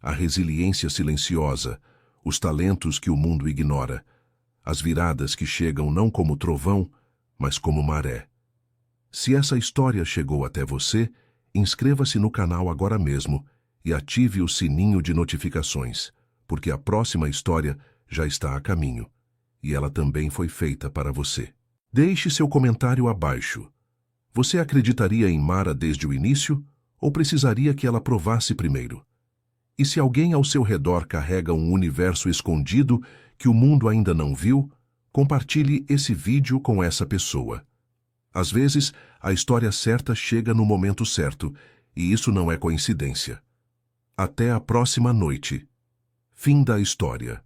A resiliência silenciosa, os talentos que o mundo ignora, as viradas que chegam não como trovão, mas como maré. Se essa história chegou até você, inscreva-se no canal agora mesmo e ative o sininho de notificações, porque a próxima história já está a caminho, e ela também foi feita para você. Deixe seu comentário abaixo. Você acreditaria em Mara desde o início, ou precisaria que ela provasse primeiro? E se alguém ao seu redor carrega um universo escondido que o mundo ainda não viu, compartilhe esse vídeo com essa pessoa. Às vezes, a história certa chega no momento certo, e isso não é coincidência. Até a próxima noite. Fim da história.